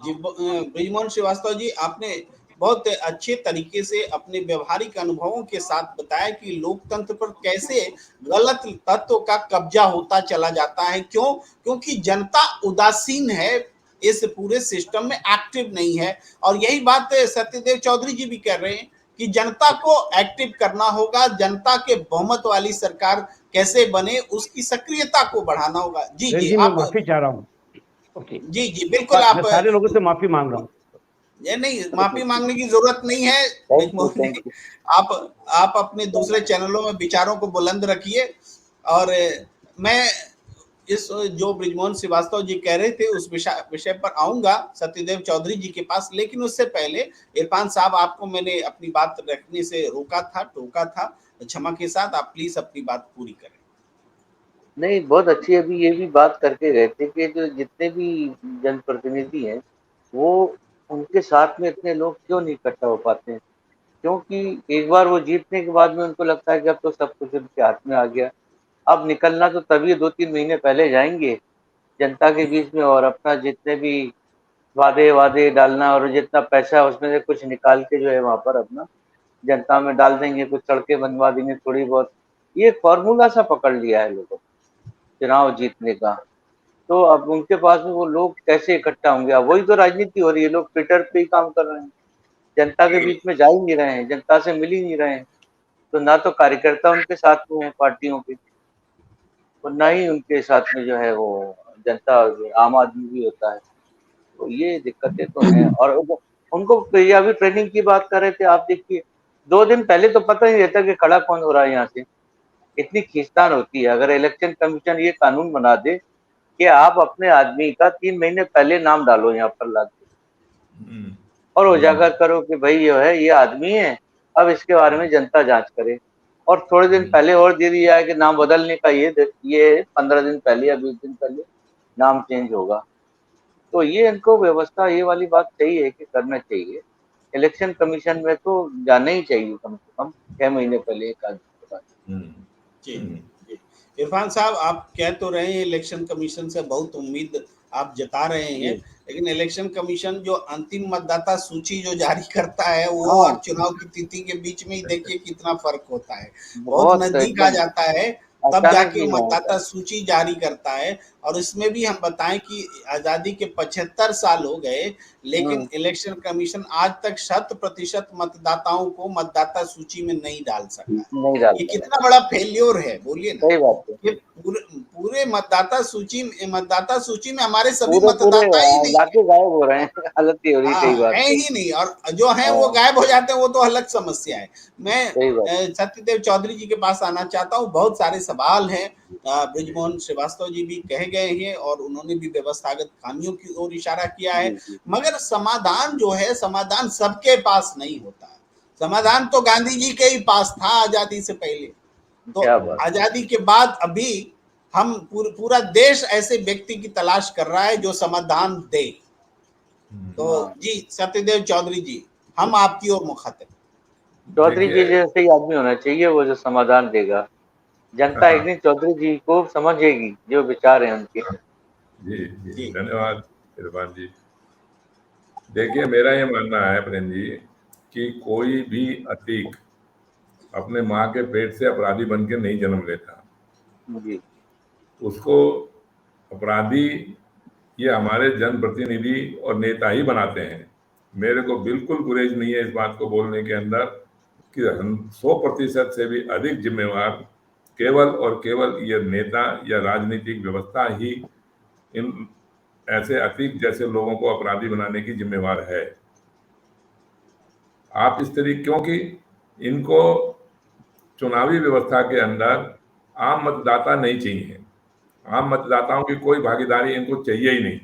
जी। ब्रिजमोहन श्रीवास्तव जी, आपने बहुत अच्छे तरीके से अपने व्यवहारिक अनुभवों के साथ बताया कि लोकतंत्र पर कैसे गलत तत्व का कब्जा होता चला जाता है। क्योंकि जनता उदासीन है, इस पूरे सिस्टम में एक्टिव नहीं है। और यही बात सत्यदेव चौधरी जी भी कह रहे हैं कि जनता को एक्टिव करना होगा, जनता के बहुमत वाली सरकार कैसे बने उसकी सक्रियता को बढ़ाना होगा। जी जी, मैं आप माफी चाह रहा हूँ। ओके, जी जी बिल्कुल, आप मैं सारे लोगों से माफी मांग रहा हूँ। ये नहीं, माफी मांगने की जरूरत नहीं है ब्रिजमोहन जी। आप अपने दूसरे चैनलों में विचारों को बुलंद रखिए। और मैं इस जो ब्रिजमोहन श्रीवास्तव जी कह रहे थे उस विषय पर आऊंगा सत्यदेव चौधरी जी के पास, लेकिन उससे पहले इरफान साहब, आपको मैंने अपनी बात रखने से रोका था, टोका था, क्षमा के साथ आप प्लीज अपनी बात पूरी करें। नहीं, बहुत अच्छी अभी ये भी बात करके गए थे कि जो जितने भी जनप्रतिनिधि हैं वो उनके साथ में इतने लोग क्यों नहीं इकट्ठा हो पाते हैं, क्योंकि एक बार वो जीतने के बाद में उनको लगता है कि अब तो सब कुछ उनके हाथ में आ गया। अब निकलना तो तभी 2-3 महीने पहले जाएंगे जनता के बीच में, और अपना जितने भी वादे वादे डालना और जितना पैसा उसमें से कुछ निकाल के जो है वहां पर अपना जनता में डाल देंगे, कुछ सड़कें बनवा देंगे थोड़ी बहुत। ये फॉर्मूला सा पकड़ लिया है लोगों चुनाव जीतने का। तो अब उनके पास में वो लोग कैसे इकट्ठा होंगे? अब वही तो राजनीति हो रही है, लोग ट्विटर पे ही काम कर रहे हैं, जनता के बीच में जा ही नहीं रहे हैं, जनता से मिल ही नहीं रहे हैं। तो ना तो कार्यकर्ता उनके साथ में है पार्टियों के, और ना ही उनके साथ में जो है वो जनता, आम आदमी भी होता है। तो ये दिक्कतें तो हैं। और उनको ये अभी ट्रेनिंग की बात कर रहे थे, आप देखिए 2 दिन पहले तो पता नहीं रहता कि खड़ा कौन हो रहा है यहाँ से, इतनी खींचतान होती है। अगर इलेक्शन कमीशन ये कानून बना दे कि आप अपने आदमी का 3 महीने पहले नाम डालो यहाँ पर लाके, और उजागर करो कि भाई जो है ये आदमी है, अब इसके बारे में जनता जांच करे, और थोड़े दिन पहले और दे दिया है कि नाम बदलने का ये 15 दिन पहले या 20 दिन पहले नाम चेंज होगा। तो ये इनको व्यवस्था, ये वाली बात सही है कि करना चाहिए। इलेक्शन कमीशन में तो जाना ही चाहिए कम से कम 6 महीने पहले एक आदमी के बाद। जी जी। इरफान साहब, आप कह तो रहे हैं इलेक्शन कमीशन से बहुत उम्मीद आप जता रहे हैं, लेकिन इलेक्शन कमीशन जो अंतिम मतदाता सूची जो जारी करता है वो हाँ। और चुनाव की तिथि के बीच में ही देखिए कितना फर्क होता है। बहुत बहुत नजदीक आ एकदम जाता है तब अचानक जाके ही वो होता मतदाता है। सूची जारी करता है। और इसमें भी हम बताएं कि आजादी के 75 साल हो गए, लेकिन इलेक्शन कमीशन आज तक 100% मतदाताओं को मतदाता सूची में नहीं डाल सका है। नहीं डाल ये पाया। कितना बड़ा फेल्योर है, बोलिए ना। सही बात है। ये पूरे मतदाता सूची में हमारे सभी पूरे मतदाता ही नहीं है। बाकी गायब हो रहे हैं हालत ये हो रही। सही हाँ, बात है है। ही नहीं, और जो है वो हाँ, गायब हो जाते हैं, वो तो अलग समस्या है। मैं सही बात। सत्यदेव चौधरी जी के पास आना चाहता हूँ। बहुत सारे सवाल हैं, बृजमोहन श्रीवास्तव जी भी कह गए हैं और उन्होंने भी व्यवस्थागत खामियों की ओर इशारा किया है। जी, जी। मगर समाधान जो है, समाधान सबके पास नहीं होता है। समाधान तो गांधी जी के ही पास था आजादी से पहले। तो क्या बात। आजादी के बाद अभी हम पूरा देश ऐसे व्यक्ति की तलाश कर रहा है जो समाधान दे। तो जी सत्यदेव चौधरी जी, हम आपकी ओर मुखातिब। चौधरी जी देखिए, जैसे ही आदमी होना चाहिए वो जो समाधान देगा। जनता एक हाँ, दिन चौधरी जी को समझेगी जो विचार हैं उनके। जी जी, जी धन्यवाद इरफान जी। देखिए, मेरा ये मानना है प्रेम जी कि कोई भी अतीक अपने माँ के पेट से अपराधी बन के नहीं जन्म लेता। जी। उसको अपराधी ये हमारे जनप्रतिनिधि और नेता ही बनाते हैं। मेरे को बिल्कुल गुरेज नहीं है इस बात को बोलने के अंदर कि हम 100% से भी अधिक जिम्मेवार केवल और केवल ये नेता या राजनीतिक व्यवस्था ही इन ऐसे अतीक जैसे लोगों को अपराधी बनाने की जिम्मेवार है। आप इस तरीके, क्योंकि इनको चुनावी व्यवस्था के अंदर आम मतदाता नहीं चाहिए। आम मतदाताओं की कोई भागीदारी इनको चाहिए ही नहीं।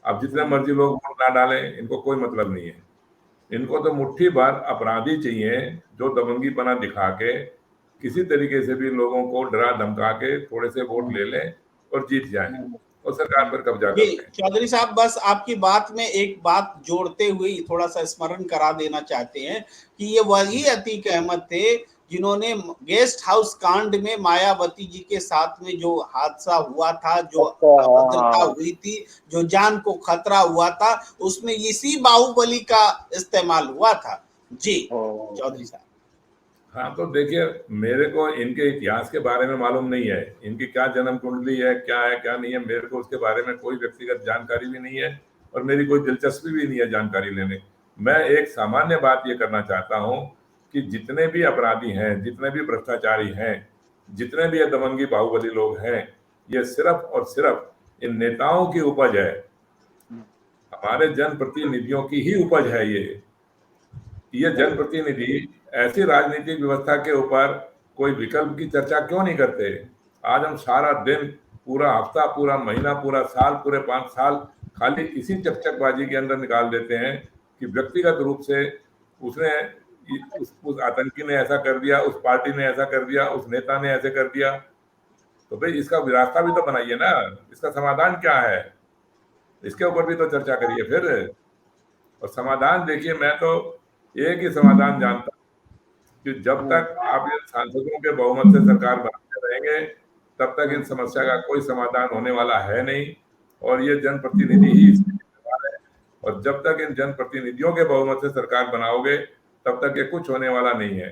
अब जितने मर्जी लोग वोट ना डालें, इनको कोई मतलब नहीं है। इनको तो मुट्ठी भर अपराधी चाहिए जो दबंगीपना दिखा के किसी तरीके से भी लोगों को डरा धमका के थोड़े से वोट ले लें और जीत जाएं और सरकार पर कब्जा जी कर लें। चौधरी साहब, बस आपकी बात में एक बात जोड़ते हुए थोड़ा सा स्मरण करा देना चाहते हैं कि ये वही अतीक अहमद थे जिन्होंने गेस्ट हाउस कांड में मायावती जी के साथ में जो हादसा हुआ था, जो अच्छा, अभद्रता हाँ। हुई थी, जो जान को खतरा हुआ था, उसमें इसी बाहुबली का इस्तेमाल हुआ था। जी चौधरी साहब। हाँ, तो देखिए, मेरे को इनके इतिहास के बारे में मालूम नहीं है, इनकी क्या जन्म कुंडली है क्या नहीं है, मेरे को उसके बारे में कोई व्यक्तिगत जानकारी भी नहीं है और मेरी कोई दिलचस्पी भी नहीं है जानकारी लेने। मैं एक सामान्य बात ये करना चाहता हूँ कि जितने भी अपराधी हैं, जितने भी भ्रष्टाचारी हैं, जितने भी ये दबंगी बाहुबली लोग हैं, ये सिर्फ और सिर्फ इन नेताओं की उपज है, हमारे जनप्रतिनिधियों की ही उपज है। ये जनप्रतिनिधि ऐसी राजनीतिक व्यवस्था के ऊपर कोई विकल्प की चर्चा क्यों नहीं करते? आज हम सारा दिन, पूरा हफ्ता, पूरा महीना, पूरा साल, पूरे 5 साल खाली इसी चकचकबाजी के अंदर निकाल देते हैं कि व्यक्तिगत रूप से उसने उस आतंकी ने ऐसा कर दिया, उस पार्टी ने ऐसा कर दिया, उस नेता ने ऐसे कर दिया। तो भाई इसका रास्ता भी तो बनाइए ना, इसका समाधान क्या है, इसके ऊपर भी तो चर्चा करिए फिर। और समाधान देखिए, मैं तो एक ही समाधान जानता हूं कि जब तक आप इन सांसदों के बहुमत से सरकार बनाते रहेंगे तब तक इन समस्या का कोई समाधान होने वाला है नहीं, और ये जनप्रतिनिधि ही इसके जिम्मेदार है। और जब तक इन जनप्रतिनिधियों के बहुमत से सरकार बनाओगे तब तक ये कुछ होने वाला नहीं है।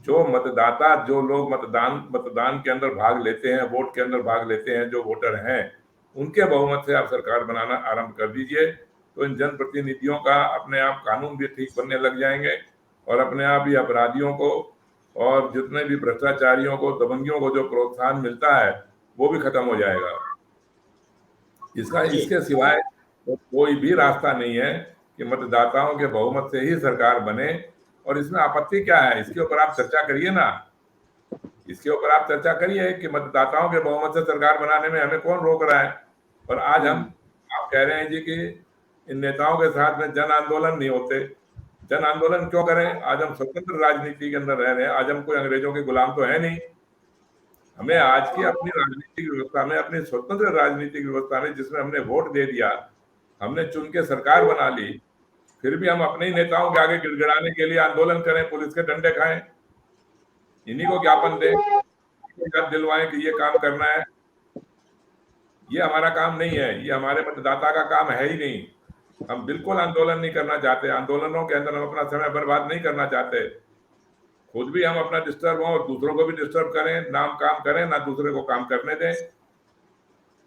जो मतदाता, जो लोग मतदान के अंदर भाग लेते हैं, वोट के अंदर भाग लेते हैं, जो वोटर हैं, उनके बहुमत से आप सरकार बनाना आरंभ कर दीजिए, तो इन जनप्रतिनिधियों का अपने आप कानून भी ठीक बनने लग जाएंगे और अपने आप ही अपराधियों को और जितने भी भ्रष्टाचारियों को, दबंगियों को जो प्रोत्साहन मिलता है वो भी खत्म हो जाएगा। जी इसके सिवाय तो कोई भी रास्ता नहीं है कि मतदाताओं के बहुमत से ही सरकार बने। और इसमें आपत्ति क्या है? इसके ऊपर आप चर्चा करिए ना, इसके ऊपर आप चर्चा करिए कि मतदाताओं के बहुमत से सरकार बनाने में हमें कौन रोक रहा है। और आज आप कह रहे हैं जी कि इन नेताओं के साथ में जन आंदोलन नहीं होते। जन आंदोलन क्यों करें? आज हम स्वतंत्र राजनीति के अंदर रह रहे हैं, आज हम कोई अंग्रेजों के गुलाम तो है नहीं। हमें आज की अपनी राजनीतिक व्यवस्था में, अपनी स्वतंत्र राजनीतिक व्यवस्था में, जिसमें हमने वोट दे दिया, हमने चुन के सरकार बना ली, फिर भी हम अपने ही नेताओं के आगे गिड़गिड़ाने के लिए आंदोलन करें, पुलिस के डंडे खाएं, इन्हीं को ज्ञापन दें, याद दिलवाएं कि ये काम करना है। ये हमारा काम नहीं है, ये हमारे मतदाता का काम है ही नहीं। हम बिल्कुल आंदोलन नहीं करना चाहते, आंदोलनों के अंदर हम अपना समय बर्बाद नहीं करना चाहते। खुद भी हम अपना डिस्टर्ब हों और दूसरों को भी डिस्टर्ब करें, नाम काम करें ना दूसरे को काम करने दें।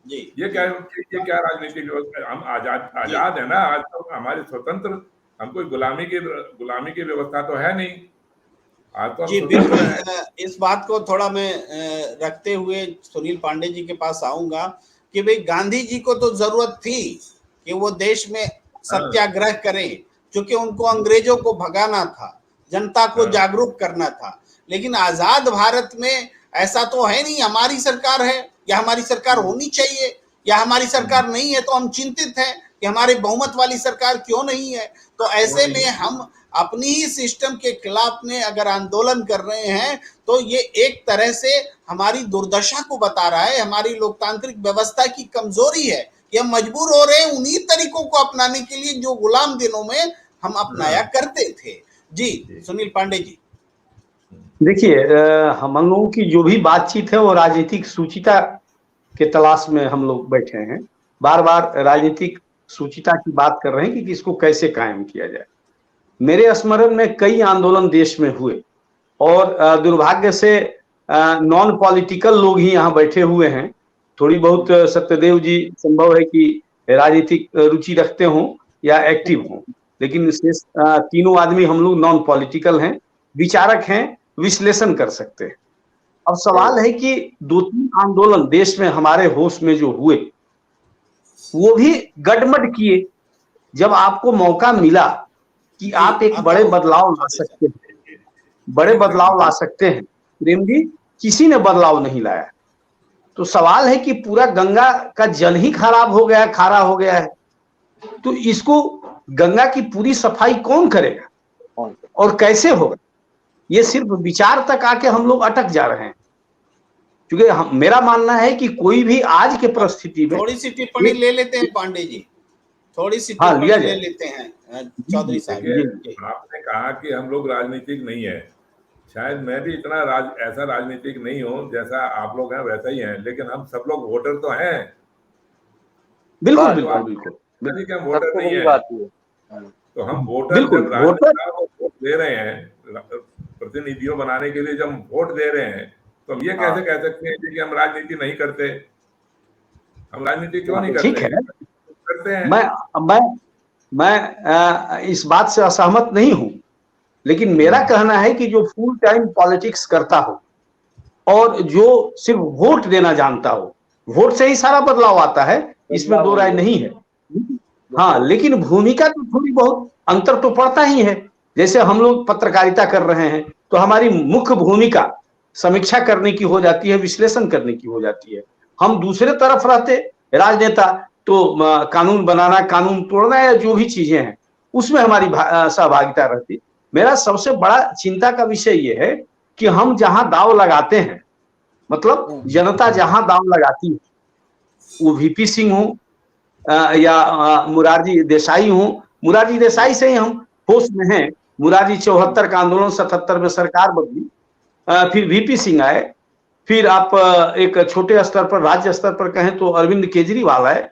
जी ये क्या राजनीतिक व्यवस्था? हम आजाद है ना आज, तो हमारी स्वतंत्र, हम कोई गुलामी की व्यवस्था तो है नहीं। आज तो हम जी स्वतंत्र बिल्कुल। हैं। इस बात को थोड़ा मैं रखते हुए सुनील पांडे जी के पास आऊंगा कि भाई गांधी जी को तो जरूरत थी कि वो देश में सत्याग्रह करें, क्योंकि उनको अंग्रेजों को भगाना था, जनता को जागरूक करना था। लेकिन आजाद भारत में ऐसा तो है नहीं, हमारी सरकार है या हमारी सरकार होनी चाहिए या हमारी सरकार नहीं है, तो हम चिंतित हैं कि हमारे बहुमत वाली सरकार क्यों नहीं है। तो ऐसे में हम अपनी ही सिस्टम के खिलाफ में अगर आंदोलन कर रहे हैं तो ये एक तरह से हमारी दुर्दशा को बता रहा है, हमारी लोकतांत्रिक व्यवस्था की कमजोरी है कि हम मजबूर हो रहे हैं उन्हीं तरीकों को अपनाने के लिए जो गुलाम दिनों में हम अपनाया करते थे। जी सुनील पांडे जी। देखिए, हम लोगों की जो भी बातचीत है वो राजनीतिक सूचिता के तलाश में हम लोग बैठे हैं। बार बार राजनीतिक सूचिता की बात कर रहे हैं कि किसको कैसे कायम किया जाए। मेरे स्मरण में कई आंदोलन देश में हुए और दुर्भाग्य से नॉन पॉलिटिकल लोग ही यहाँ बैठे हुए हैं। थोड़ी बहुत सत्यदेव जी संभव है कि राजनीतिक रुचि रखते हों या एक्टिव हों, लेकिन शेष तीनों आदमी हम लोग नॉन पॉलिटिकल हैं, विचारक हैं, विश्लेषण कर सकते हैं। अब सवाल है कि 2-3 आंदोलन देश में हमारे होश में जो हुए वो भी गडमड किए। जब आपको मौका मिला कि आप एक बड़े बदलाव ला सकते हैं, बड़े बदलाव ला सकते हैं, प्रेम जी, किसी ने बदलाव नहीं लाया। तो सवाल है कि पूरा गंगा का जल ही खराब हो गया, खारा हो गया है, तो इसको गंगा की पूरी सफाई कौन करेगा और कैसे होगा? ये सिर्फ विचार तक आके हम लोग अटक जा रहे हैं। क्योंकि मेरा मानना है कि कोई भी आज के परिस्थिति में थोड़ी सी टिप्पणी ले लेते हैं पांडे जी, थोड़ी सी हाँ, टिप्पणी लिया ले जाए। लेते हैं चौधरी साहब। देखिए, आपने कहा कि हम लोग राजनीतिक नहीं है, शायद मैं भी इतना ऐसा राजनीतिक नहीं हूं जैसा आप लोग हैं वैसा ही हैं, लेकिन हम सब लोग वोटर तो हैं। बिल्कुल बात- बिल्कुल बात बिल्कुल नहीं कि हम वोटर सबसे नहीं बड़ी है। बात ये है। तो हम वोटर बिल्कुल, जब वोटर राजनेताओं को वोट दे रहे हैं, प्रतिनिधियों बनाने के लिए जब हम वोट दे रहे हैं, तो हम ये कैसे कह सकते हैं कि हम राजनीति नहीं करते? हम राजनीति क्यों नहीं ठीक करते? है। करते हैं। मैं इस बात से असहमत नहीं हूं, लेकिन मेरा कहना है कि जो फुल टाइम पॉलिटिक्स करता हो और जो सिर्फ वोट देना जानता हो, वोट से ही सारा बदलाव आता है, इसमें दो राय नहीं है। हाँ, लेकिन भूमिका तो थोड़ी बहुत अंतर तो पड़ता ही है। जैसे हम लोग पत्रकारिता कर रहे हैं तो हमारी मुख्य भूमिका समीक्षा करने की हो जाती है, विश्लेषण करने की हो जाती है। हम दूसरे तरफ रहते राजनेता तो कानून बनाना, कानून तोड़ना या जो भी चीजें हैं उसमें हमारी सहभागिता रहती। मेरा सबसे बड़ा चिंता का विषय ये है कि हम जहां दाव लगाते हैं, मतलब जनता जहां दाव लगाती है, वो वीपी सिंह हो या मुरारजी देसाई हो। मुरारजी देसाई से ही हम होश में हैं। मुरारजी 74 का आंदोलन, 77 में सरकार बदली, फिर वीपी सिंह आए, फिर आप एक छोटे स्तर पर, राज्य स्तर पर कहें तो अरविंद केजरीवाल आए,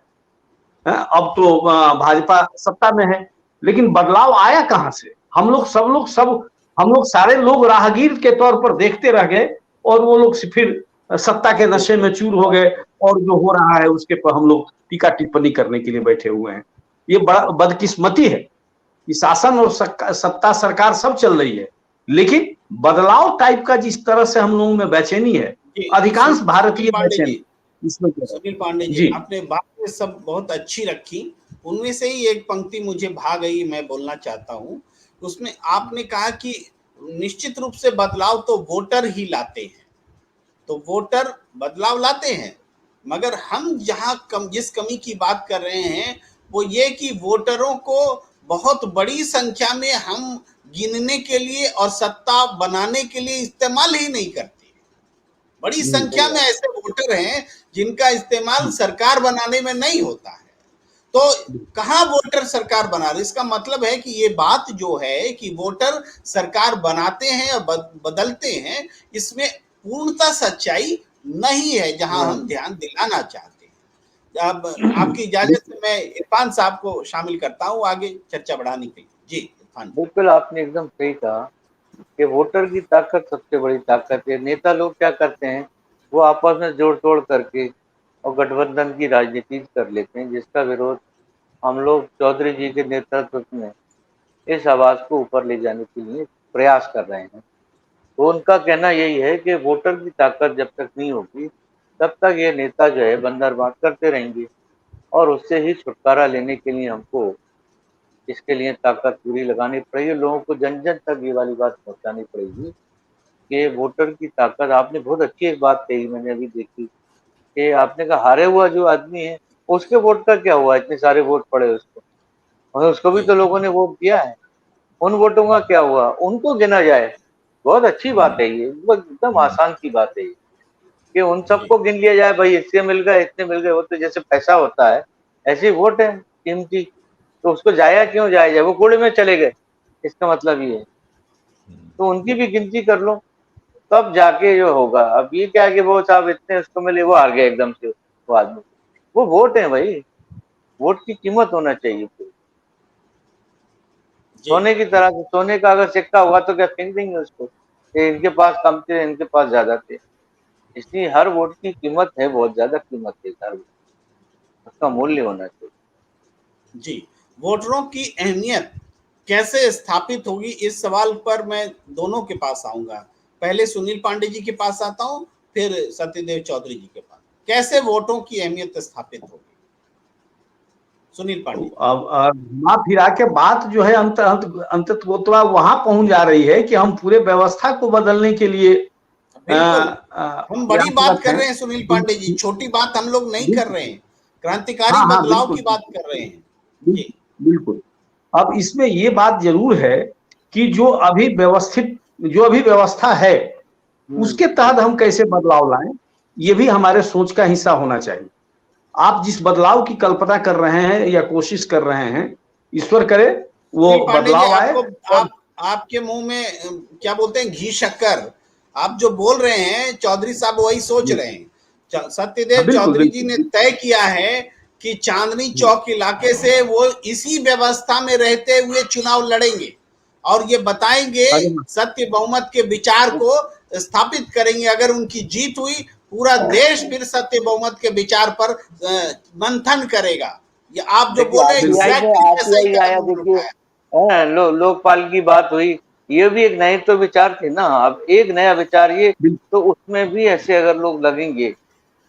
अब तो भाजपा सत्ता में है। लेकिन बदलाव आया कहां से? हम लोग सारे लोग राहगीर के तौर पर देखते रह गए और वो लोग फिर सत्ता के नशे में चूर हो गए और जो हो रहा है उसके पर हम लोग टीका टिप्पणी करने के लिए बैठे हुए हैं। ये बड़ा बदकिस्मती है कि शासन और सत्ता सरकार सब चल रही है, लेकिन बदलाव टाइप का जिस तरह से हम लोगों में बेचैनी है, अधिकांश भारतीय बेचैनी इसमें। सुनील पांडे जी, आपने बातें सब बहुत अच्छी रखी, उनमें से ही एक पंक्ति मुझे भा गई, मैं बोलना चाहता हूँ। उसमें आपने कहा कि निश्चित रूप से बदलाव तो वोटर ही लाते हैं, तो वोटर बदलाव लाते हैं, मगर हम जहां जिस कमी की बात कर रहे हैं वो ये कि वोटरों को बहुत बड़ी संख्या में हम गिनने के लिए और सत्ता बनाने के लिए इस्तेमाल ही नहीं करते। बड़ी संख्या में ऐसे वोटर हैं जिनका इस्तेमाल सरकार बनाने में नहीं होता है। तो कहां वोटर सरकार बना रहे? इसका मतलब है कि ये बात जो है कि वोटर सरकार बनाते हैं और बदलते हैं, इसमें पूर्णता सच्चाई नहीं है जहां हम ध्यान दिलाना चाहते हैं। अब आपकी इजाजत से मैं इरफान साहब को शामिल करता हूँ आगे चर्चा बढ़ाने के लिए। जी इरफान। बिल्कुल आपने एकदम सही कहा कि वोटर की ताकत सबसे बड़ी ताकत है। नेता लोग क्या करते हैं, वो आपस में जोड़ तोड़ करके और गठबंधन की राजनीति कर लेते हैं, जिसका विरोध हम लोग चौधरी जी के नेतृत्व में इस आवाज को ऊपर ले जाने के लिए प्रयास कर रहे हैं। तो उनका कहना यही है कि वोटर की ताकत जब तक नहीं होगी तब तक ये नेता जो है बंदरबांट करते रहेंगे, और उससे ही छुटकारा लेने के लिए हमको इसके लिए ताकत पूरी लगानी पड़ेगी। लोगों को जन जन तक ये वाली बात पहुंचानी पड़ेगी कि वोटर की ताकत। आपने बहुत अच्छी एक बात कही, मैंने अभी देखी कि आपने कहा हारे हुआ जो आदमी है उसके वोट का क्या हुआ, इतने सारे वोट पड़े उसको, और उसको भी तो लोगों ने वोट दिया है, उन वोटों का क्या हुआ, उनको गिना जाए। बहुत अच्छी बात है ये, बहुत एकदम आसान की बात है ये कि उन सबको गिन लिया जाए, भाई इससे मिल गए इतने मिल गए। वो तो जैसे पैसा होता है ऐसे वोट है कीमती, तो उसको जाया क्यों जाया जाए, वो कूड़े में चले गए, इसका मतलब ये है। तो उनकी भी गिनती कर लो तब जाके जो होगा। अब ये क्या है कि वो साहब इतने उसको मिले, वो हार गया एकदम से वो आदमी। वो वोट है भाई, वोट की कीमत होना चाहिए। जी सोने की तरह, सोने का अगर सिक्का हुआ तो क्या फेंक देंगे उसको कि इनके पास कम थे इनके पास ज्यादा थे। इसलिए हर वोट की कीमत है, बहुत ज्यादा कीमत है हर वोट, उसका मूल्य होना चाहिए। जी, वोटरों की अहमियत कैसे स्थापित होगी, इस सवाल पर मैं दोनों के पास आऊंगा। पहले सुनील पांडे जी के पास आता हूं, फिर सत्यदेव चौधरी जी के पास। कैसे वोटों की अहमियत स्थापित होगी, सुनील पांडे जी? अब घुमा फिरा के बात जो है अंततः वहां पहुंच जा रही है कि हम पूरे व्यवस्था को बदलने के लिए बिल्कुल, हम बड़ी बात प्रयासरत कर हैं। रहे हैं सुनील पांडे जी, छोटी बात हम लोग नहीं कर रहे हैं, क्रांतिकारी हाँ हाँ बदलाव बिल्कुल की बात कर रहे हैं। जी बिल्कुल। अब इसमें ये बात जरूर है कि जो अभी व्यवस्था है उसके तहत हम कैसे बदलाव लाएं, ये भी हमारे सोच का हिस्सा होना चाहिए। आप जिस बदलाव की कल्पना कर रहे हैं या कोशिश कर रहे हैं, ईश्वर करे वो सुनील पांडे जी, बदलाव आए। आपको और आपके मुंह में क्या बोलते हैं, घी शक्कर। आप जो बोल रहे हैं चौधरी साहब वही सोच रहे हैं। हाँ, सत्यदेव बिल्कुल चौधरी जी बिल्कुल ने तय किया है कि चांदनी चौक इलाके से वो इसी व्यवस्था में रहते हुए चुनाव लड़ेंगे और ये बताएंगे, अरे सत्य बहुमत के विचार को स्थापित करेंगे। अगर उनकी जीत हुई, पूरा देश फिर सत्य बहुमत के विचार पर मंथन करेगा। ये आप जो देखिए बोले आरटीआई में एग्जैक्टली वैसा ही आरटीआई आया, कदम उन्होंने देखिए उठाया। लोकपाल की बात हुई, ये भी एक नए तो विचार थे ना। अब एक नया विचार ये, बिल्कुल। तो उसमें भी ऐसे अगर लोग लगेंगे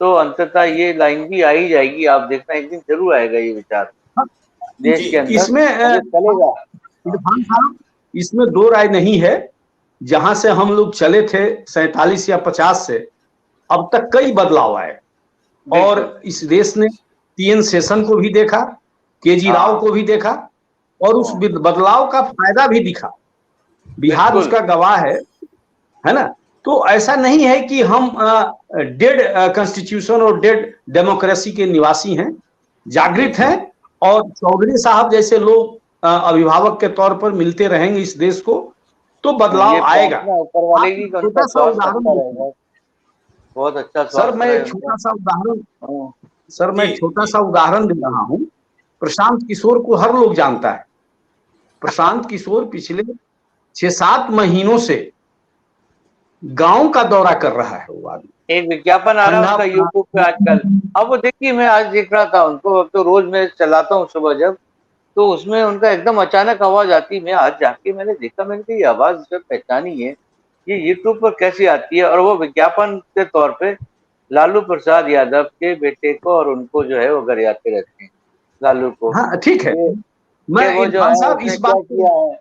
तो अंततः ये लाइन भी आ ही जाएगी। आप देखना एक दिन जरूर आएगा ये विचार हाँ, देश जी के अंदर, इसमें और ये चलेगा। इरफान साहब, इसमें दो राय नहीं है। जहां से हम लोग चले थे 47 या 50 से अब तक कई बदलाव आए, और बिल्कुल। इस देश ने टीएन शेषन को भी देखा, केजी राव हाँ को भी देखा, और उस हाँ, बदलाव का फायदा भी दिखा। बिहार बिल्कुल। उसका गवाह है ना। तो ऐसा नहीं है कि हम डेड कॉन्स्टिट्यूशन और डेड डेमोक्रेसी के निवासी हैं, जागृत हैं। और चौधरी साहब जैसे लोग अभिभावक के तौर पर मिलते रहेंगे इस देश को, तो ये बदलाव आएगा। प्रार्थना ऊपर वाले आप की एक कि उनका छोटा सा स्वास्थ्य उदाहरण अच्छा देखिए। रहेगा, बहुत अच्छा सर स्वास्थ्य मैं रहे एक उनका। छोटा सा उदाहरण हाँ, सर मैं जी एक छोटा जी सा उदाहरण दे रहा हूं। प्रशांत किशोर को हर लोग जानता है। प्रशांत किशोर पिछले 6-7 महीनों से गांव का दौरा कर रहा है। वो आदमी एक विज्ञापन आ रहा है ठंडा उनका यूट्यूब पे आजकल। अब वो देखिए, मैं आज देख रहा था उनको, अब तो रोज मैं चलाता हूँ सुबह जब, तो उसमें उनका एकदम अचानक आवाज आती। मैं आज जाके मैंने देखा, मैंने कहा ये आवाज जो पहचानी है, ये यूट्यूब पर कैसे आती है। और वो विज्ञापन के तौर पे लालू प्रसाद यादव के बेटे को और उनको जो है वो गरियाते रहते हैं, लालू को, हाँ ठीक है। कि मैं वो जो इरफान है साहब उसने इस क्या बात को किया है।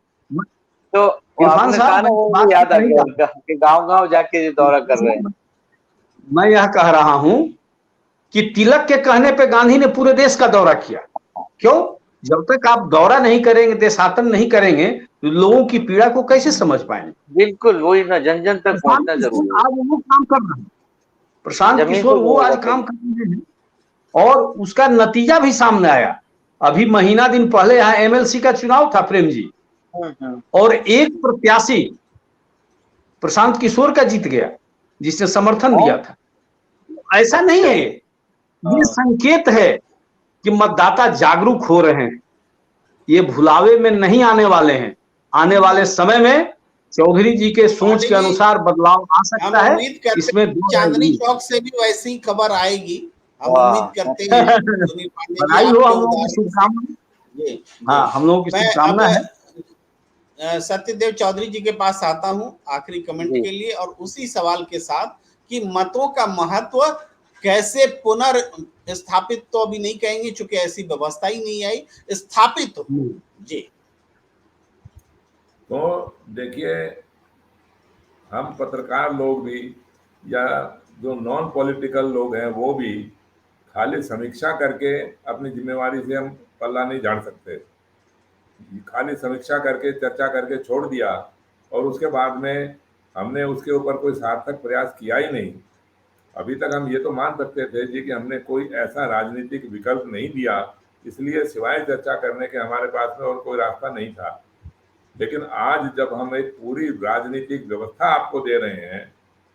तो वो इरफान आपने कहा साहब ना, मैं इस वो बात मुझे को याद आ नहीं गया कहा। उनका कि गांव गांव जाके ये दौरा कर रहे हैं। मैं यह कह रहा हूं कि तिलक के कहने पे गांधी ने पूरे देश का दौरा किया। क्यों? जब तक आप दौरा नहीं करेंगे, देशाटन नहीं करेंगे, तो लोगों की पीड़ा को कैसे समझ पाएंगे? बिल्कुल वही ना, जन जन तक प्रशांत पहुंचना किशोर जरूरी है, आज वो काम कर रहे हैं। प्रशांत जमीन किशोर पे वो जाएगा आज काम तभी। कर रहे हैं, और उसका नतीजा भी सामने आया। अभी महीना दिन पहले यहाँ एमएलसी का चुनाव था, प्रेम जी, हम्म। और एक प्रत्याशी प्रशांत किशोर का जीत गया जिसने समर्थन हाँ, दिया था। ऐसा नहीं अच्छा। है ये संकेत है कि मतदाता जागरूक हो रहे हैं, ये भुलावे में नहीं आने वाले हैं। आने वाले समय में चौधरी जी के सोच पांडे के जी, अनुसार बदलाव आ हम सकता है, उम्मीद करते इसमें हैं दो राय चांदनी नहीं। चौक से भी वैसी खबर आएगी। हम वाह, उम्मीद करते हैं सुनील पांडे जी, बधाई हो, आपके हम लोगों की उदाहरण से। शुभकामना। जी जी। हाँ, हम लोगों की मैं शुभकामना अब है। सत्यदेव चौधरी जी के पास आता हूं आखिरी कमेंट जी। के लिए, और उसी सवाल के साथ कि मतों का महत्व कैसे पुनर्स्थापित, तो अभी नहीं कहेंगे चूंकि ऐसी व्यवस्था ही नहीं आई, स्थापित हो। जी। तो देखिए, हम पत्रकार लोग भी या जो नॉन पॉलिटिकल लोग हैं वो भी खाली समीक्षा करके अपनी जिम्मेवारी से हम पल्ला नहीं झाड़ सकते। खाली समीक्षा करके चर्चा करके छोड़ दिया और उसके बाद में हमने उसके ऊपर कोई सार्थक प्रयास किया ही नहीं। अभी तक हम ये तो मान सकते थे जी कि हमने कोई ऐसा राजनीतिक विकल्प नहीं दिया, इसलिए सिवाय चर्चा करने के हमारे पास में और कोई रास्ता नहीं था। लेकिन आज जब हम एक पूरी राजनीतिक व्यवस्था आपको दे रहे हैं,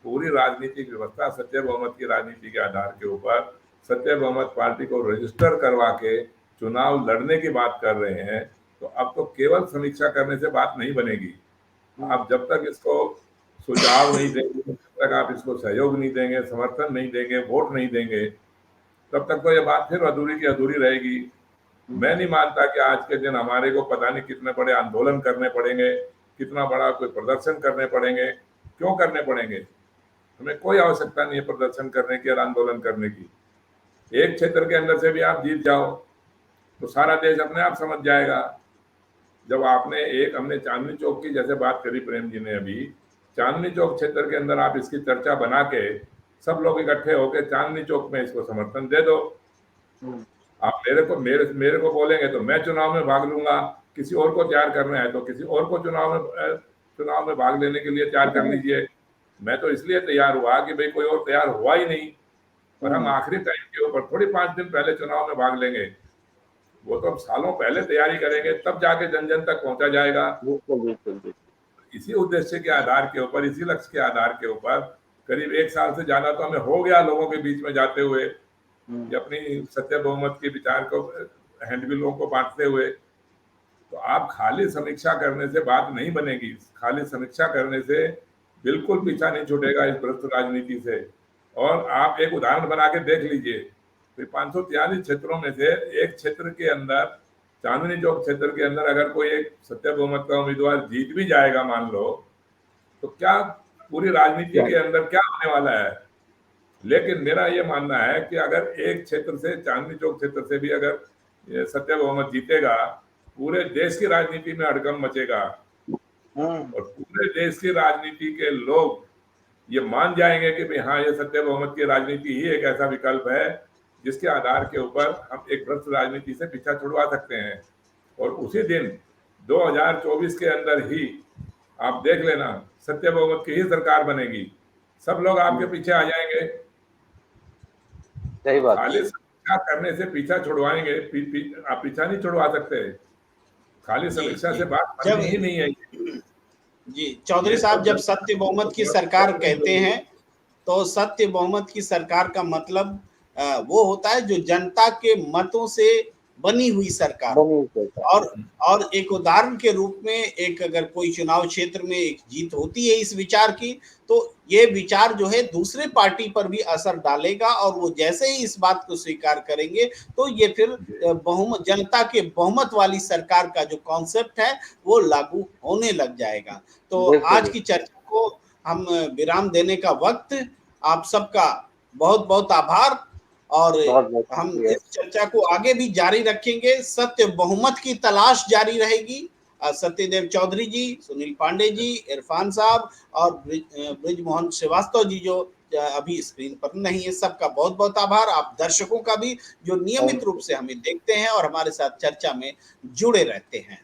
पूरी राजनीतिक व्यवस्था सत्य बहुमत की राजनीति के आधार के ऊपर सत्य बहुमत पार्टी को रजिस्टर करवा के चुनाव लड़ने की बात कर रहे हैं, तो अब तो केवल समीक्षा करने से बात नहीं बनेगी। आप जब तक इसको सुझाव नहीं देंगे, जब तक आप इसको सहयोग नहीं देंगे, समर्थन नहीं देंगे, वोट नहीं देंगे, तब तक तो ये बात फिर अधूरी की अधूरी रहेगी। मैं नहीं मानता कि आज के दिन हमारे को पता नहीं कितने बड़े आंदोलन करने पड़ेंगे, कितना बड़ा कोई प्रदर्शन करने पड़ेंगे। क्यों करने पड़ेंगे? हमें कोई आवश्यकता नहीं है प्रदर्शन करने की और आंदोलन करने की। एक क्षेत्र के अंदर से भी आप जीत जाओ तो सारा देश अपने आप समझ जाएगा। जब हमने चांदनी चौक की जैसे बात करी प्रेम जी ने अभी, चांदनी चौक क्षेत्र के अंदर आप इसकी चर्चा बना के सब लोग इकट्ठे होकर चांदनी चौक में इसको समर्थन दे दो। आप मेरे को बोलेंगे तो मैं चुनाव में भाग लूंगा, किसी और को तैयार करना है तो किसी और को चुनाव में भाग लेने के लिए तैयार कर लीजिए। मैं तो इसलिए तैयार हुआ कि भाई कोई और तैयार हुआ ही नहीं, और हम आखिरी टाइम के ऊपर थोड़ी 5 दिन पहले चुनाव में भाग लेंगे। वो तो हम सालों पहले तैयारी करेंगे, तब जाके जन जन तक पहुंचा जाएगा। बिल्कुल। इसी उद्देश्य के आधार के ऊपर, इसी लक्ष्य के आधार के ऊपर करीब 1 साल से ज्यादा तो हमें हो गया लोगों के बीच में जाते हुए, अपनी सत्य बहुमत के विचार को हैंडबिलों को बांटते हुए। तो आप खाली समीक्षा करने से बात नहीं बनेगी। खाली समीक्षा करने से बिल्कुल पीछा नहीं छूटेगा इस भ्रष्ट राजनीति से। और आप एक उदाहरण बना के देख लीजिए, 543 क्षेत्रों में से एक क्षेत्र के अंदर, चांदनी चौक क्षेत्र के अंदर अगर कोई एक सत्य बहुमत का उम्मीदवार जीत भी जाएगा मान लो, तो क्या पूरी राजनीति के अंदर क्या होने वाला है? लेकिन मेरा ये मानना है कि अगर एक क्षेत्र से, चांदनी चौक क्षेत्र से भी अगर सत्य बहुमत जीतेगा, पूरे देश की राजनीति में हड़कंप मचेगा और पूरे देश की राजनीति के लोग ये मान जाएंगे कि भाई हाँ, ये सत्य बहुमत की राजनीति ही एक ऐसा विकल्प है जिसके आधार के ऊपर हम एक भ्रष्ट राजनीति से पीछा छुड़वा सकते हैं। और उसी दिन 2024 के अंदर ही आप देख लेना, सत्य बहुमत की ही सरकार बनेगी, सब लोग आपके पीछे आ जाएंगे। सही बात। खाली समीक्षा करने से पीछा छुड़वाएंगे, आप पीछा नहीं छुड़वा सकते। खाली समीक्षा से बात बननी ही नहीं है। जी चौधरी साहब, जब सत्य बहुमत की सरकार कहते हैं तो सत्य बहुमत की सरकार का मतलब वो होता है जो जनता के मतों से बनी हुई सरकार। और एक उदाहरण के रूप में, एक अगर कोई चुनाव क्षेत्र में एक जीत होती है इस विचार की, तो ये विचार जो है दूसरे पार्टी पर भी असर डालेगा, और वो जैसे ही इस बात को स्वीकार करेंगे तो ये फिर बहुमत, जनता के बहुमत वाली सरकार का जो कॉन्सेप्ट है वो लागू होने लग जाएगा। तो आज की चर्चा को हम विराम देने का वक्त। आप सबका बहुत बहुत आभार, और हम इस चर्चा को आगे भी जारी रखेंगे। सत्य बहुमत की तलाश जारी रहेगी। सत्यदेव चौधरी जी, सुनील पांडे जी, इरफान साहब और ब्रिजमोहन श्रीवास्तव जी जो अभी स्क्रीन पर नहीं है, सबका बहुत बहुत आभार। आप दर्शकों का भी जो नियमित रूप से हमें देखते हैं और हमारे साथ चर्चा में जुड़े रहते हैं।